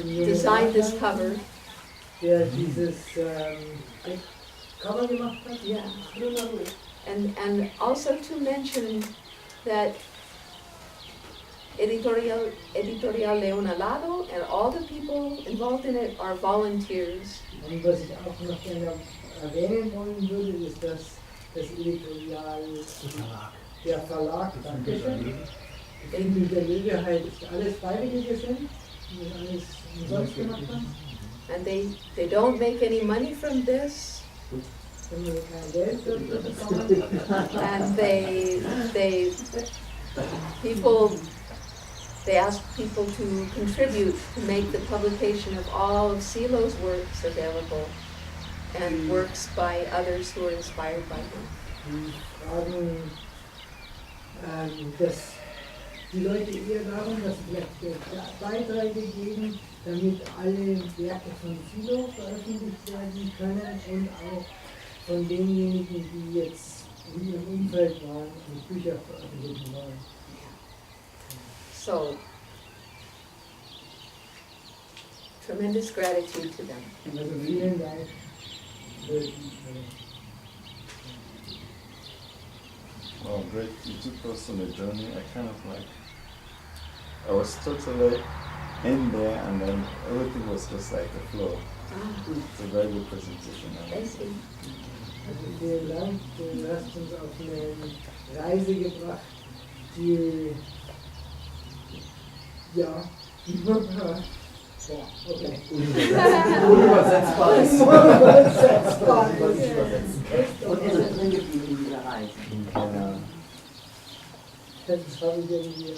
designed this cover. Der dieses Cover gemacht hat. Yeah. And also to mention that Editorial Leonardo and all the people involved in it are volunteers. Und was ich auch noch gerne erwähnen wollen würde, ist, dass das Editorial, der Verlag, Dankeschön, in der Löwe halt alles Freiwillige sind, die alles umsonst gemacht haben. And they don't make any money from this. Kein Geld dafür bekommen. And they ask people to contribute to make the publication of all of Silo's works available, and works by others who are inspired by him. Die fragen die Leute eher darum, dass sie vielleicht Beiträge geben, damit alle Werke von Silo veröffentlicht werden können und auch von denjenigen, die jetzt in ihrem Umfeld waren und Bücher veröffentlichen wollen. So, tremendous gratitude to them. Also vielen Dank. Oh, great. You took us on a journey. I was totally in there, and then everything was just like a flow. It's a very good presentation. Thank you. Also vielen Dank, du hast uns auf eine Reise gebracht, die, ja, okay. Unübersetzbar ist. Unübersetzbar ist. Und er ist drin geblieben in dieser Reise. Das habe ich irgendwie,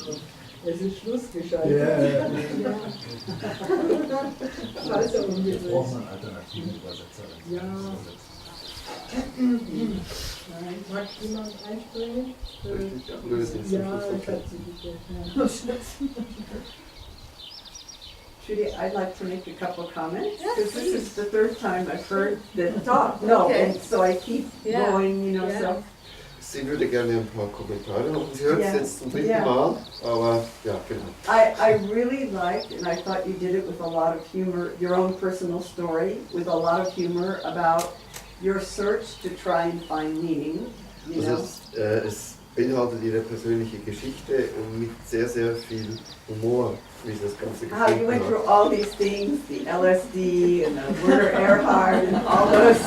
es ist Schluss geschaltet. Ja. Scheiße, Jetzt umgesetzt. braucht man alternativen Übersetzer. Ja. Mag jemand einspringen? Ja, Schatzi, bitte. Trudy, I'd like to make a couple of comments, because this is the third time I've heard the talk. No, Okay. and so I keep going, you know, so. Sie würde gerne ein paar Kommentare machen. Sie hört es jetzt zum dritten Ja. Mal, aber ja, genau. I really liked, and I thought you did it with a lot of humor, your own personal story, with a lot of humor about your search to try and find meaning, you know. Es beinhaltet ihre persönliche Geschichte und mit sehr, sehr viel Humor, wie sie das Ganze How you went geschrieben through hat. all these things, the LSD and the Werner Erhard and all those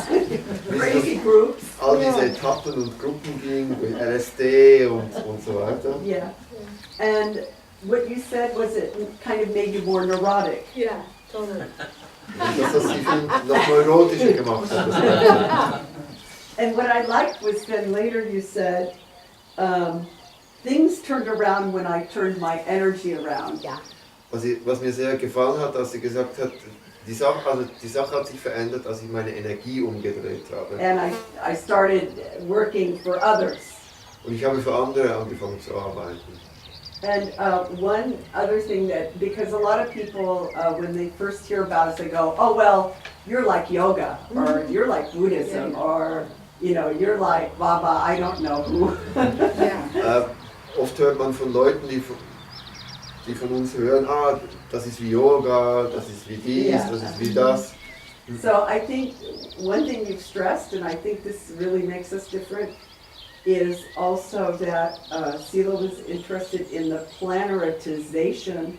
crazy groups. All diese Etappen und Gruppen ging, durch LSD und so weiter. Yeah. And what you said was it kind of made you more neurotic. Yeah, totally. Und dass das sie viel noch neurotischer gemacht hat. Das Ganze. And what I liked was then later you said, things turned around when I turned my energy around. Yeah. Was mir sehr gefallen hat, als sie gesagt hat, die Sache hat sich verändert, als ich meine Energie umgedreht habe. And I started working for others. Und ich habe für andere angefangen zu arbeiten. And one other thing that, because a lot of people, when they first hear about us, they go, oh, well, you're like yoga, or you're like Buddhism, or, you know, you're like Baba, I don't know who. Yeah. Oft hört man von Leuten, die von uns hören, das ist wie Yoga, das ist wie dies, Ja. das ist wie das. So I think one thing you've stressed, and I think this really makes us different, is also that Silo was interested in the planaritization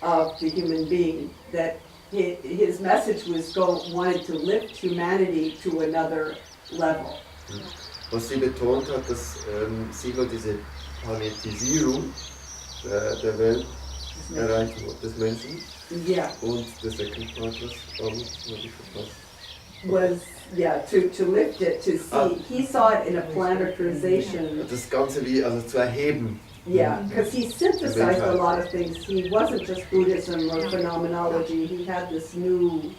of the human being, that his message was wanted to lift humanity to another level. Was sie betont hat, dass Silo diese Planetisierung der Welt erreichen wollte, des Menschen. Yeah. Und der second part was ich verpasst. Was, yeah, to lift it, to see, he saw it in a planetarization. Das Ganze wie, also zu erheben. Yeah, because he synthesized a lot of things. He wasn't just Buddhism or phenomenology. He had this new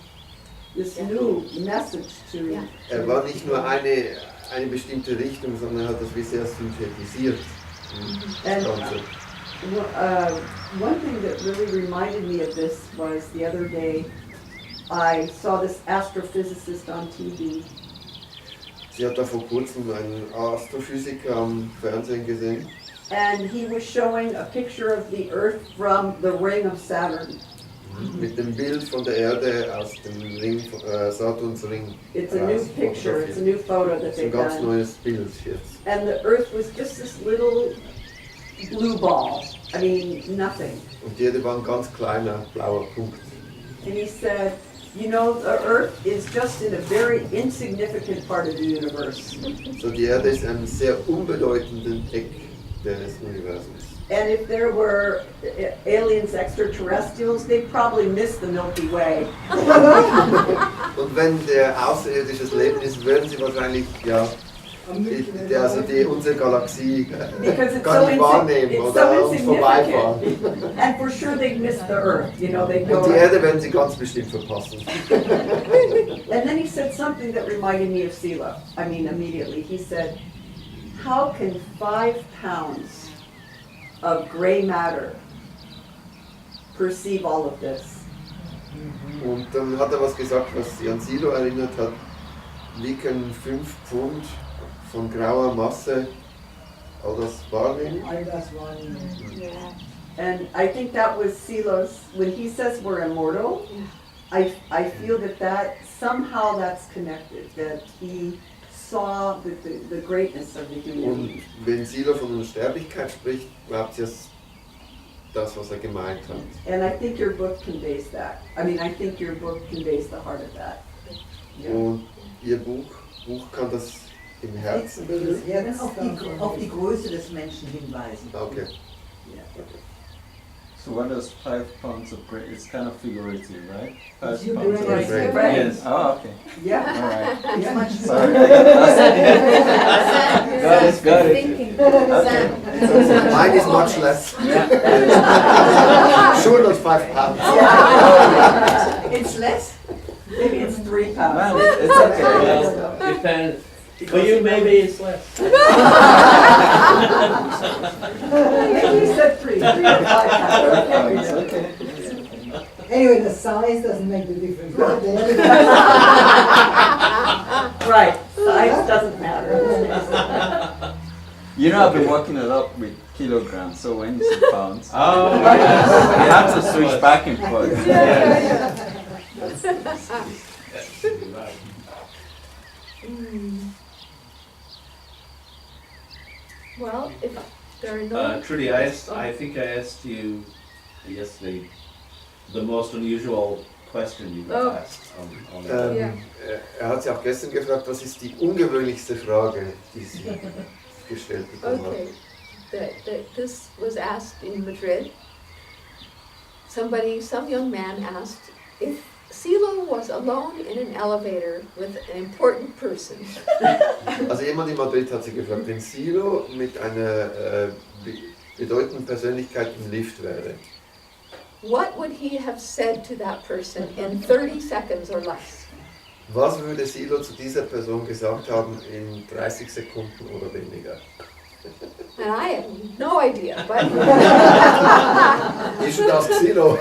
message to. War nicht nur eine bestimmte Richtung, sondern er hat das wie sehr synthetisiert. And one thing that really reminded me of this was the other day I saw this astrophysicist on TV. Sie hat da vor kurzem einen Astrophysiker am Fernsehen gesehen. And he was showing a picture of the Earth from the ring of Saturn. Mit dem Bild von der Erde aus dem Ring, Saturns Ring. It's a new picture, it's a new photo that they've Ein ganz done. neues Bild jetzt. And the Earth was just this little blue ball. I mean, nothing. Und die Erde war ein ganz kleiner blauer Punkt. And he said, you know, the Earth is just in a very insignificant part of the universe. So die Erde ist ein sehr unbedeutenden Eck des Universums. And if there were aliens, extraterrestrials, they'd probably miss the Milky Way. Und wenn der außerirdisches Leben ist, würden sie wahrscheinlich unsere Galaxie gar nicht wahrnehmen oder uns vorbeifahren. And for sure they'd miss the Earth, you know, they'd go. Und die Erde werden sie ganz bestimmt verpassen. And then he said something that reminded me of Sila. I mean, immediately. He said, how can 5 pounds of gray matter perceive all of this? Und dann hat er was gesagt, was sie an Silo erinnert hat. Wie können 5 Pfund von grauer Masse all das wahrnehmen? All das wahrnehmen. And I think that was Silo's, when he says we're immortal, I feel that somehow that's connected, that he saw the greatness of the human Und being. wenn Silo von Unsterblichkeit spricht, glaubt sie das, was er gemeint hat. And I think your book conveys that. I mean, I think your book conveys the heart of that. Yeah. Und ihr Buch kann das im Herzen berühren. Jetzt Auf die Größe des Menschen hinweisen. Okay. So what does 5 pounds of grain? It's kind of figurative, right? 5 It's your pounds of brain. grain. Right. Yes. Oh, okay. Yeah. All right. Yeah. Much Sorry. Got it. Thinking. Mine is much less. Sure not 5 pounds. It's less? Maybe it's 3 pounds. Man, it's okay. Well, depends. For you, maybe it's less. You said 3 or 5 pounds. Okay. Anyway, the size doesn't make the difference. Right, size doesn't matter. You know, I've been working a lot with kilograms, so when you say pounds, Oh, you yes. have to switch back and forth. Yes. Well, if there are no... Trudi, I think I asked you yesterday the most unusual question you've Oh. asked on Ja. Hat sie auch gestern gefragt, was ist die ungewöhnlichste Frage, die sie gestellt bekommen hat. Okay, this was asked in Madrid. Some young man asked if Silo was alone in an elevator with an important person. Also jemand in Madrid hat sie gefragt, wenn Silo mit einer bedeutenden Persönlichkeit im Lift wäre. What would he have said to that person in 30 seconds or less? Was würde Silo zu dieser Person gesagt haben in 30 Sekunden oder weniger? And I have no idea, but You should ask Silo.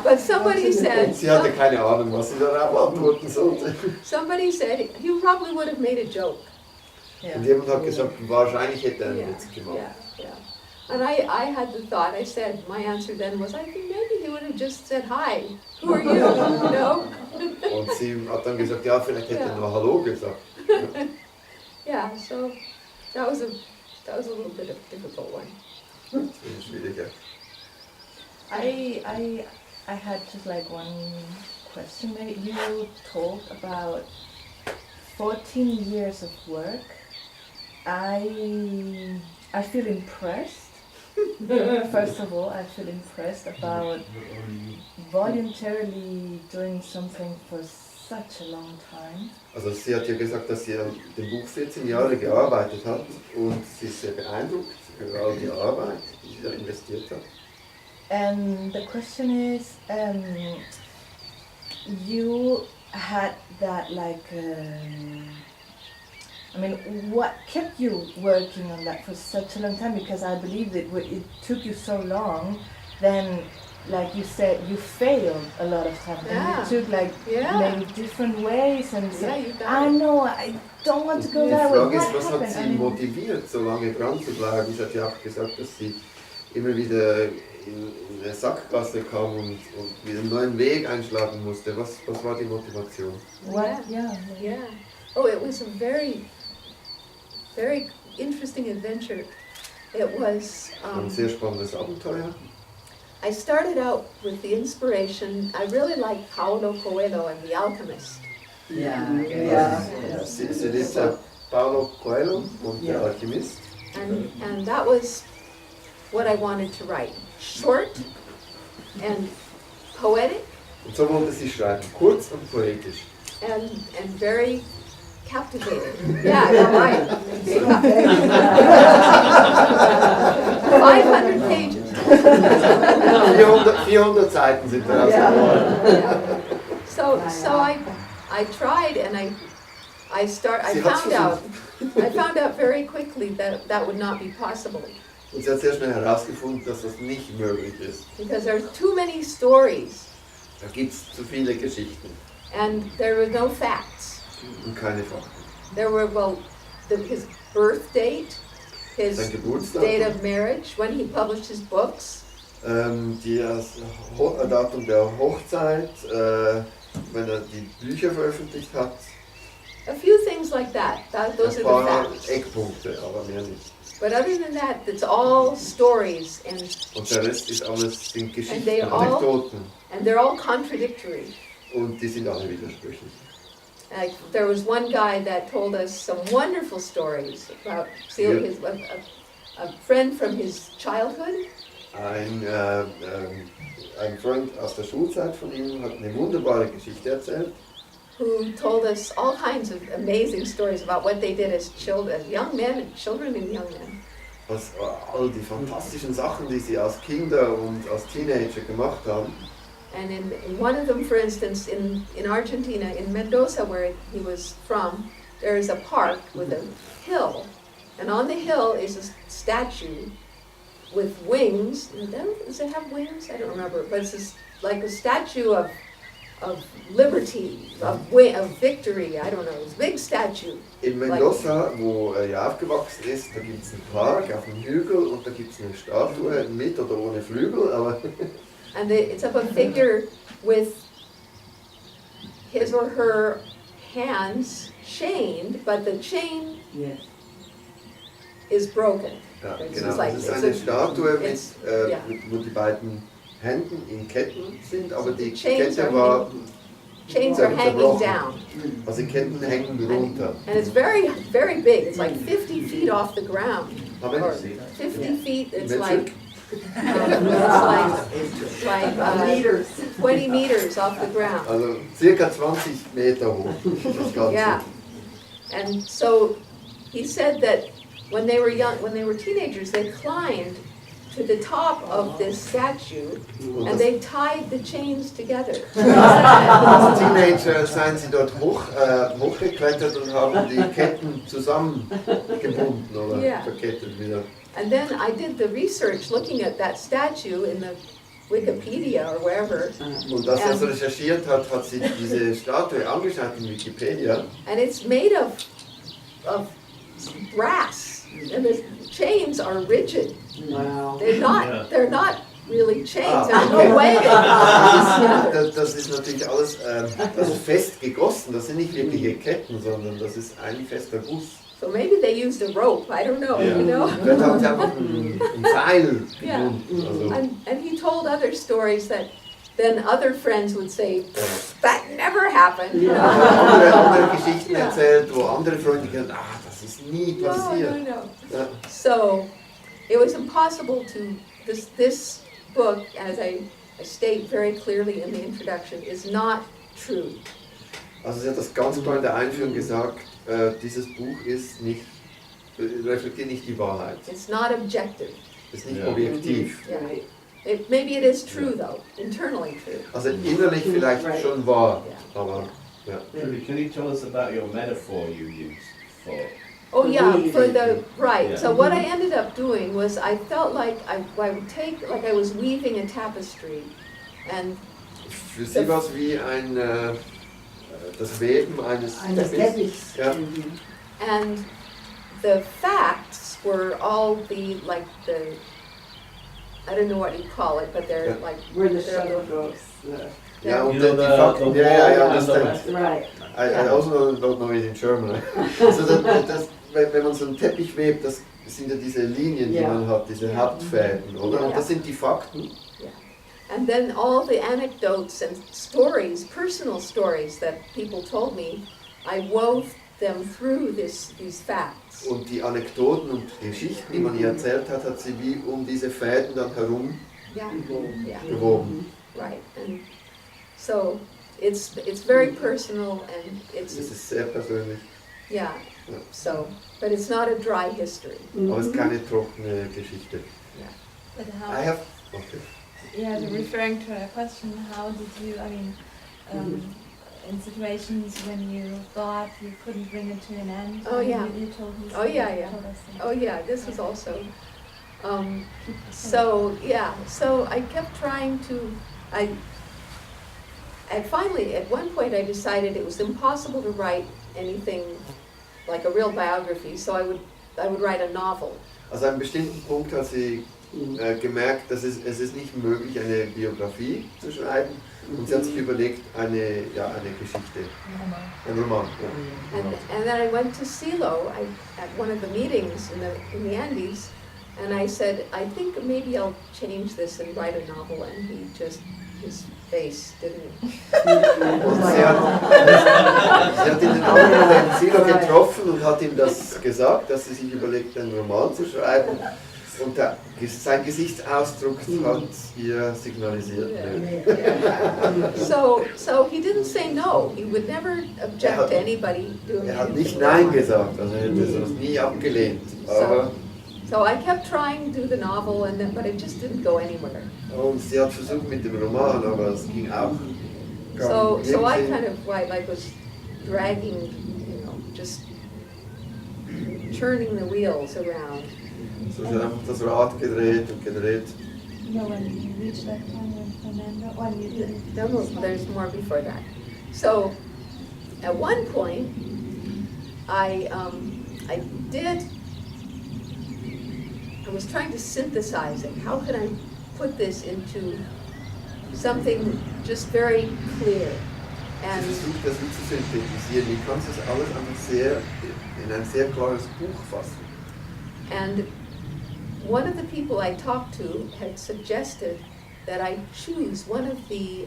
but somebody said Sie hatte keine Ahnung, was sie darauf antworten sollte. somebody said he probably would have made a joke. Und jemand hat gesagt, wahrscheinlich hätte er einen Witz gemacht. Yeah. And I had the thought, my answer then was, I think maybe he would have just said, hi, who are you, you know? Und sie hat dann gesagt, ja, vielleicht hätte er nur Hallo gesagt. Yeah, so that was a little bit of a difficult one. Das ist schwieriger. I had just like one question. Maybe you talked about 14 years of work. I feel impressed. First of all, I feel impressed about voluntarily doing something for such a long time. Also sie hat ja gesagt, dass sie an dem Buch 14 Jahre gearbeitet hat und sie ist sehr beeindruckt über all die Arbeit, die sie da investiert hat. And the question is, you had that like, I mean, what kept you working on that for such a long time? Because I believe that it took you so long, then, like you said, you failed a lot of times. Yeah. And you took like maybe different ways and so, Yeah, you got I it. know, I don't want to go Die that way. Frage What ist, was hat happened? sie I mean, motiviert, so lange dran zu bleiben? Sie hat ja auch gesagt, dass sie immer wieder in eine Sackgasse kam und wieder einen neuen Weg einschlagen musste. Was war die Motivation? what? Yeah. Yeah. Oh, it was a very, very interesting adventure. It was, Ein sehr spannendes Abenteuer. I started out with the inspiration, I really liked Paulo Coelho and The Alchemist. Ja, Sie liest Paulo Coelho und der Alchemist. And that was what I wanted to write. Short and poetic Und so wollte sie schreiben, kurz und poetisch. and very captivating. Yeah, you're right. 500 pages. 400 Seiten sind daraus geworden. So I tried and I found out very quickly that would not be possible. Und sie hat sehr schnell herausgefunden, dass das nicht möglich ist. Because there's too many stories Da gibt es zu viele Geschichten and there were no facts. und keine Fakten. There were, his birth date, his Sein Geburtsdatum, date of marriage, when he published his books, das Datum der Hochzeit, wenn er die Bücher veröffentlicht hat, a few things like that. Those ein are the paar facts. Eckpunkte, aber mehr nicht. But other than that, it's all stories Und der Rest ist alles, sind Geschichten, they all- Anekdoten and they're all contradictory. und die sind alle widersprüchlich. Like there was one guy that told us some wonderful stories about a friend from his childhood Ein Freund aus der Schulzeit von ihm hat eine wunderbare Geschichte erzählt. who told us all kinds of amazing stories about what they did as children, children and young men. Was all die fantastischen Sachen, die sie als Kinder und als Teenager gemacht haben. And in one of them, for instance, in Argentina, in Mendoza, where he was from, there is a park with a hill. And on the hill is a statue with wings. Does it have wings? I don't remember. But it's like a statue of liberty, of victory. I don't know. It's a big statue. In Mendoza, wo er ja aufgewachsen ist, da gibt es einen Park auf dem Hügel und da gibt es eine Statue mit oder ohne Flügel. Aber And it's of a figure with his or her hands chained, but the chain Yes. is broken. ja, It's genau, like- das ist it's eine a- Statue, it's- yeah. wo die beiden Händen in Ketten sind, aber die Chains Kette are war, Chains are hanging zerbrochen. down. Also die Ketten hängen runter. And it's very, very big. It's like 50 feet off the ground. Aber Or 50 feet, it's Metric. like, it's like Meters. 20 meters off the ground. Also circa 20 Meter hoch. Das Ganze. Yeah. And so he said that when they were young, when they were teenagers, they climbed to the top of this statue Und and als they tied the chains together. Teenager seien sie dort hochgeklettert und haben die Ketten zusammengebunden oder Ja. verkettet wieder. And then I did the research looking at that statue in the Wikipedia or wherever, Und als er so recherchiert hat, hat sie diese Statue angeschaut in Wikipedia. and it's made of brass, and the chains are rigid. Wow. They're not, Yeah. they're not really chains, Ah, there's okay. no way they can Das, das ist natürlich alles also fest gegossen, das sind nicht wirkliche Ketten, sondern das ist ein fester Guss. So maybe they used a rope, I don't know, Ja. you know? Vielleicht haben sie einfach ein Seil Yeah. gebunden. Also, And he told other stories that then other friends would say, that never happened. Yeah. andere Geschichten Ja. erzählt, wo andere Freunde gesagt haben, das ist nie No, passiert. no. Ja. So it was impossible to, this book, as I state very clearly in the introduction, is not true. Also sie hat das ganz klar in der Einführung gesagt, dieses Buch ist nicht, reflektiert nicht die Wahrheit, It's not objective. ist nicht Ja. objektiv. Yeah. Maybe it is true though, internally true. Also innerlich vielleicht Right. schon wahr, Ja. aber ja. Trudi, can you tell us about your metaphor you used for? Oh yeah, Really? for the, right, Yeah. so what I ended up doing was I felt like I would take, like I was weaving a tapestry, and Für sie war es wie ein, das Weben eines Eines Teppichs. Teppichs. Ja. and the facts were all the, like the, I don't know what you call it, but they're Yeah. like, Where the shuttle goes. Ja, und You die know the Fakten, wall ja, I and the understand. rest. Right. I also don't know it in German. Also wenn man so einen Teppich webt, das sind ja diese Linien, die Ja. man hat, diese Hauptfäden, oder? Und das sind die Fakten. and then all the anecdotes and stories, personal stories that people told me, I wove them through these facts. Und die Anekdoten und Geschichten, die man ihr erzählt hat, hat sie wie um diese Fäden dann herum Yeah, yeah, gewoben. right. And so it's very personal and Das ist sehr persönlich, yeah. So, but it's not a dry history. aber es ist keine trockene Geschichte. But I have, okay. yeah, referring to a question, how did you, I mean, in situations when you thought you couldn't bring it to an end? Oh, yeah. You told me. Oh, yeah, yeah. told us that. Oh yeah, this was also. So yeah, so I kept trying to. I finally, at one point, I decided it was impossible to write anything like a real biography. So I would write a novel. Also an einem bestimmten Punkt hat sie gemerkt, dass es ist nicht möglich, eine Biografie zu schreiben. Und sie hat sich überlegt, eine Geschichte, ein Roman. Ja. And then I went to Silo at one of the meetings in the Andes, and I said, I think maybe I'll change this and write a novel. And he just, his face didn't. Und sie hat in den anderen den Silo getroffen und hat ihm das gesagt, dass sie sich überlegt, einen Roman zu schreiben. Und sein Gesichtsausdruck hat ihr signalisiert. So he didn't say no. He would never object to anybody doing Er hat anything. nicht Nein gesagt, also er hätte sowas nie abgelehnt. Aber So I kept trying to do the novel, but it just didn't go anywhere. und sie hat versucht mit dem Roman, aber es ging auch. So I irgendwie. kind of was dragging, just churning the wheels around. So sie hat einfach das Rad gedreht und gedreht. You know, when you reach that point in Fernando, when you didn't. No, there's more before that. So at one point, I was trying to synthesize it. How could I put this into something just very clear? Sie And versucht das wie zu synthetisieren. Wie kannst du das alles einfach in ein sehr klares Buch fassen? And one of the people I talked to had suggested that I choose one of the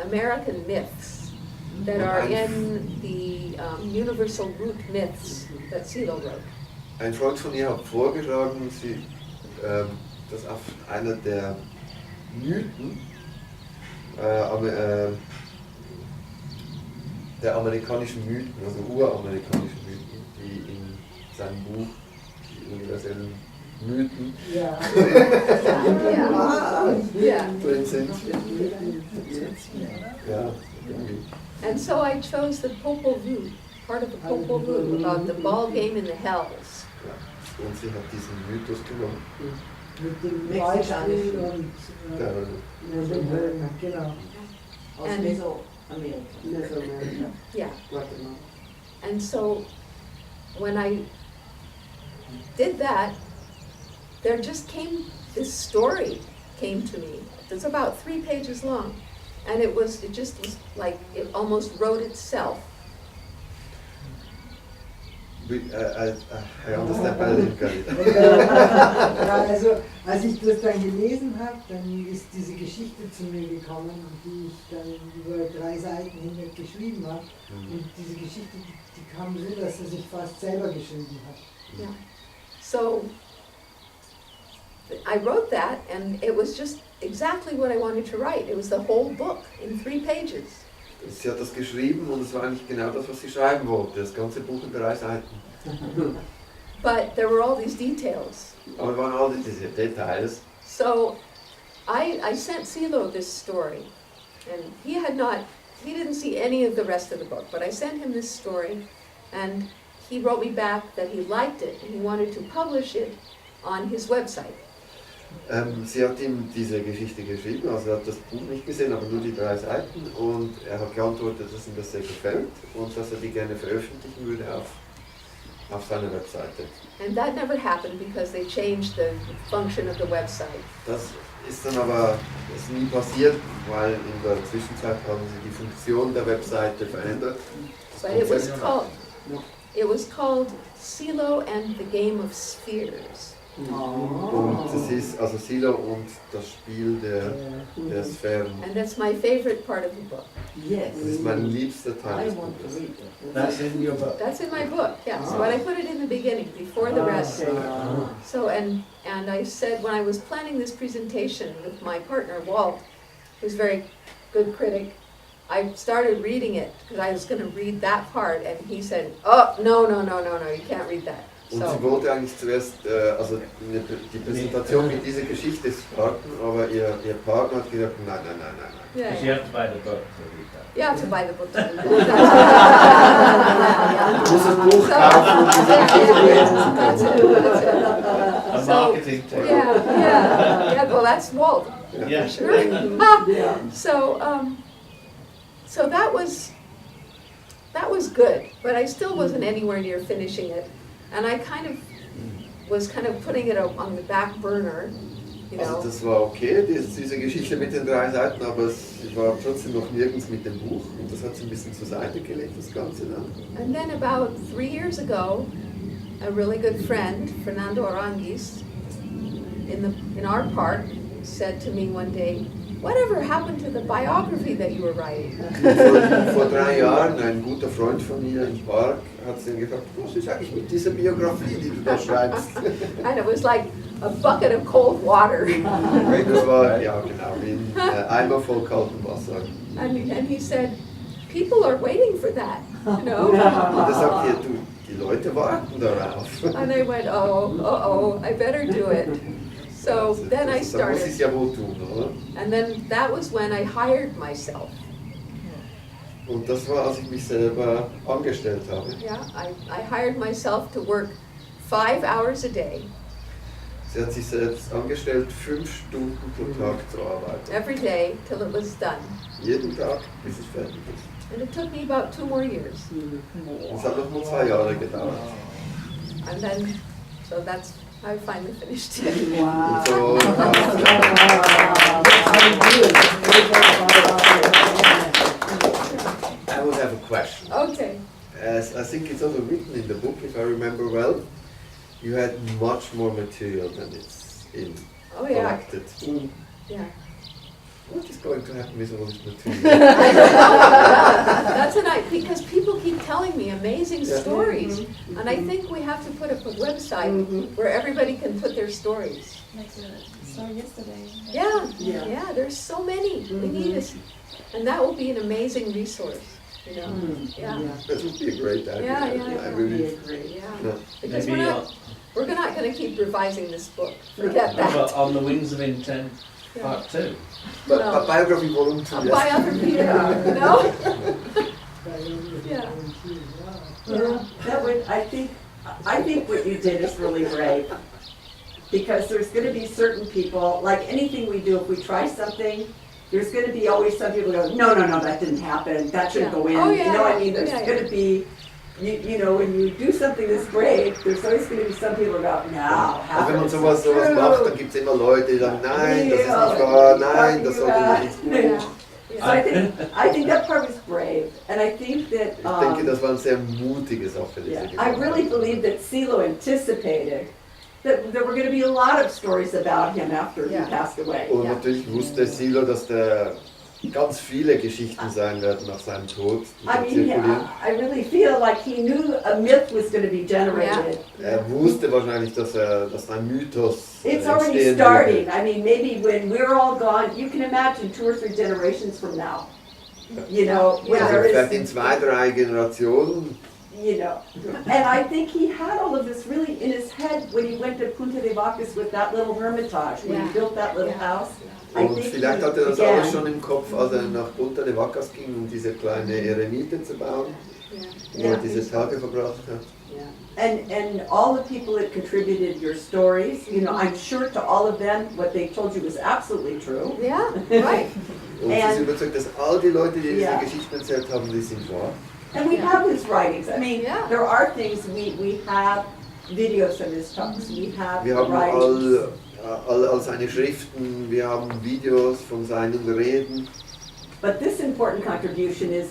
American myths that are in the universal root myths that Silo wrote. Ein Freund von ihr hat vorgeschlagen, dass auf einer der Mythen, der amerikanischen Mythen, also uramerikanischen Mythen, die in seinem Buch, die universellen Mythen, Ja. Yeah. drin sind. Ja, irgendwie. And so I chose the Popol Vuh, part of the Popol Vuh, about the ball game in the hells. Ja. Und sie hat diesen Mythos genommen. Mit dem Mexikanisch. Beispiel und Der, mit den Höllen, genau. Aus And- Mesoamerika. Mesoamerica, Yeah. Guatemala. And so when I did that, there just came, this story came to me. It's about 3 pages long. And it just was like, it almost wrote itself. I understand better. Ja, also als ich das dann gelesen habe, dann ist diese Geschichte zu mir gekommen, die ich dann über 3 Seiten hinweg geschrieben habe. Und diese Geschichte, die kam so, dass er sich fast selber geschrieben hat. Yeah. So I wrote that, and it was just exactly what I wanted to write. It was the whole book in 3 pages. Sie hat das geschrieben und es war eigentlich genau das, was sie schreiben wollte. Das ganze Buch in 3 Seiten. But there were all these details. Aber waren all diese Details. So I sent Silo this story, and he didn't see any of the rest of the book, but I sent him this story, and he wrote me back that he liked it and he wanted to publish it on his website. Sie hat ihm diese Geschichte geschrieben, also er hat das Buch nicht gesehen, aber nur die 3 Seiten, und er hat geantwortet, dass ihm das sehr gefällt und dass er die gerne veröffentlichen würde auf seiner Webseite. And that never happened because they changed the function of the website. Das ist dann aber nie passiert, weil in der Zwischenzeit haben sie die Funktion der Webseite verändert. But it was called Silo and the Game of Spheres. Und es ist also Silo und das Spiel der Sphären. And that's my favorite part of the book. Yes. Das ist mein liebster Teil I des want to Buches. read it. That's in your book. That's in my book, yeah. So I put it in the beginning, before the rest. So, and I said when I was planning this presentation with my partner, Walt, who's a very good critic, I started reading it because I was going to read that part, and he said, oh, no, you can't read that. Und So, sie wollte eigentlich zuerst die Präsentation mit dieser Geschichte starten, aber ihr Partner hat gesagt, nein. yeah, Because you have to buy the book to read that. you have to buy the book to read Du musst das Buch kaufen und diese Geschichte lesen zu That's können. A So, marketing tip. yeah, well, that's Walt. Yeah. Sure. Yeah. So that was good, but I still wasn't anywhere near finishing it, and I was putting it on the back burner, you Also know. das war okay, diese Geschichte mit den 3 Seiten, aber sie war trotzdem noch nirgends mit dem Buch und das hat sie ein bisschen zur Seite gelegt, das Ganze dann. And then about 3 years ago, a really good friend, Fernando Arangis, in our park, said to me one day, whatever happened to the biography that you were writing? Vor 3 Jahren, ein guter Freund von mir im Park hat sie gefragt, was ist eigentlich mit dieser Biografie, die du da schreibst? And it was like a bucket of cold water. Das war, ja genau, wie ein Eimer voll kaltem Wasser. And he said, people are waiting for that, you know? Und er sagt, ja, die Leute warten darauf. And I went, oh, I better do it. So then I Da muss ich es started, ja wohl tun, oder? and then that was when I hired myself. Und das war, als ich mich selber angestellt habe. Yeah, I hired myself to work 5 hours a day, Sie hat sich selbst angestellt, 5 Stunden pro Tag zu arbeiten. every day, till it was done. Jeden Tag, bis es fertig ist. And it took me about 2 more years. Es hat noch mal 2 Jahre gedauert. And then, so that's how I finally finished it. Und so, I would have a question. Okay. As I think it's also written in the book, if I remember well, you had much more material than it's in Oh yeah, collected. yeah. What is going to happen with all this I material? don't know. That's because people keep telling me amazing Yeah. stories, and I think we have to put up a website where everybody can put their stories. Like saw yesterday. Yeah, there's so many. We need this, and that will be an amazing resource. You know, yeah, That would be a great idea. Yeah. I really, yeah. yeah. Because Maybe we're not going to keep revising this book. Forget that. but on the Wings of Intent Part 2. But No. biography volume 2, A yes. biography, you know? Yeah. That would, I think what you did is really brave. Because there's gonna be certain people, like anything we do, if we try something, there's gonna be always some people go, no, that didn't happen, that shouldn't Yeah. go in. Oh, You know what I mean? yeah, There's yeah. gonna be you know, when you do something this brave, there's always going to be some people about, no, Also wenn man half sowas it's macht, dann true. gibt es immer Leute, die sagen, nein, das ist nicht wahr, nein, das sollte man nicht tun. Yeah. So I think that part was brave, and I think that Ich denke, das war eine sehr mutige Sache, die yeah, sie I gemacht really haben. believe that Silo anticipated that there were going to be a lot of stories about him after he passed away. Und natürlich wusste Silo, dass da ganz viele Geschichten sein werden nach seinem Tod, die I da mean, zirkulieren. I really feel like he knew a myth was going to be generated. Er wusste wahrscheinlich, dass ein Mythos It's already entstehen starting. würde. I mean, maybe when we're all gone, you can imagine 2 or 3 generations from now. You know, when Also there vielleicht in is, 2, 3 Generationen. you know. And I think he had all of this really in his head when he went to Punta de Vacas with that little hermitage, when he built that little house. I Und think vielleicht he hatte er das began- alles schon im Kopf, als er nach Punta de Vacas ging, um diese kleine Eremite zu bauen, wo er diese Tage verbracht hat. And all the people that contributed your stories, you know, I'm sure to all of them, what they told you was absolutely true. Yeah, right. Und sie ist And- überzeugt, dass all die Leute, die diese Yeah. Geschichten erzählt haben, die sind wahr. And we have his writings. I mean, Yeah. there are things we have videos of his talks. We have Wir haben writings. all seine Schriften, wir haben Videos von seinen Reden. But this important contribution is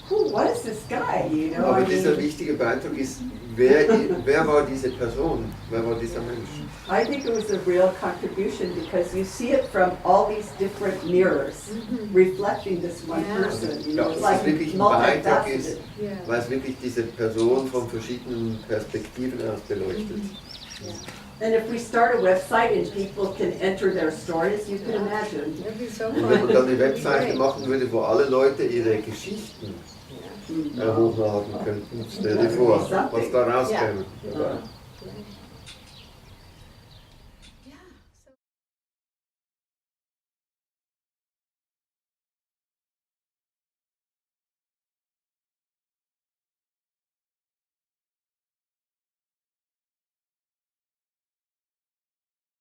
who was this guy? You know, Aber I dieser mean, wichtige Beitrag ist, wer war diese Person, wer war dieser Mensch? I think it was a real contribution because you see it from all these different mirrors reflecting this one Yeah. person. You Ja, know, it's dass es like wirklich ein Beitrag ist, multifaceted. Yeah. weil es wirklich diese Person von verschiedenen Perspektiven aus beleuchtet. And if we start a website and people can enter their stories, you can imagine. That'd be so Und wenn man fun. dann eine Webseite Great. machen würde, wo alle Leute ihre Geschichten hochladen könnten, stell dir vor, was da rauskäme. Yeah.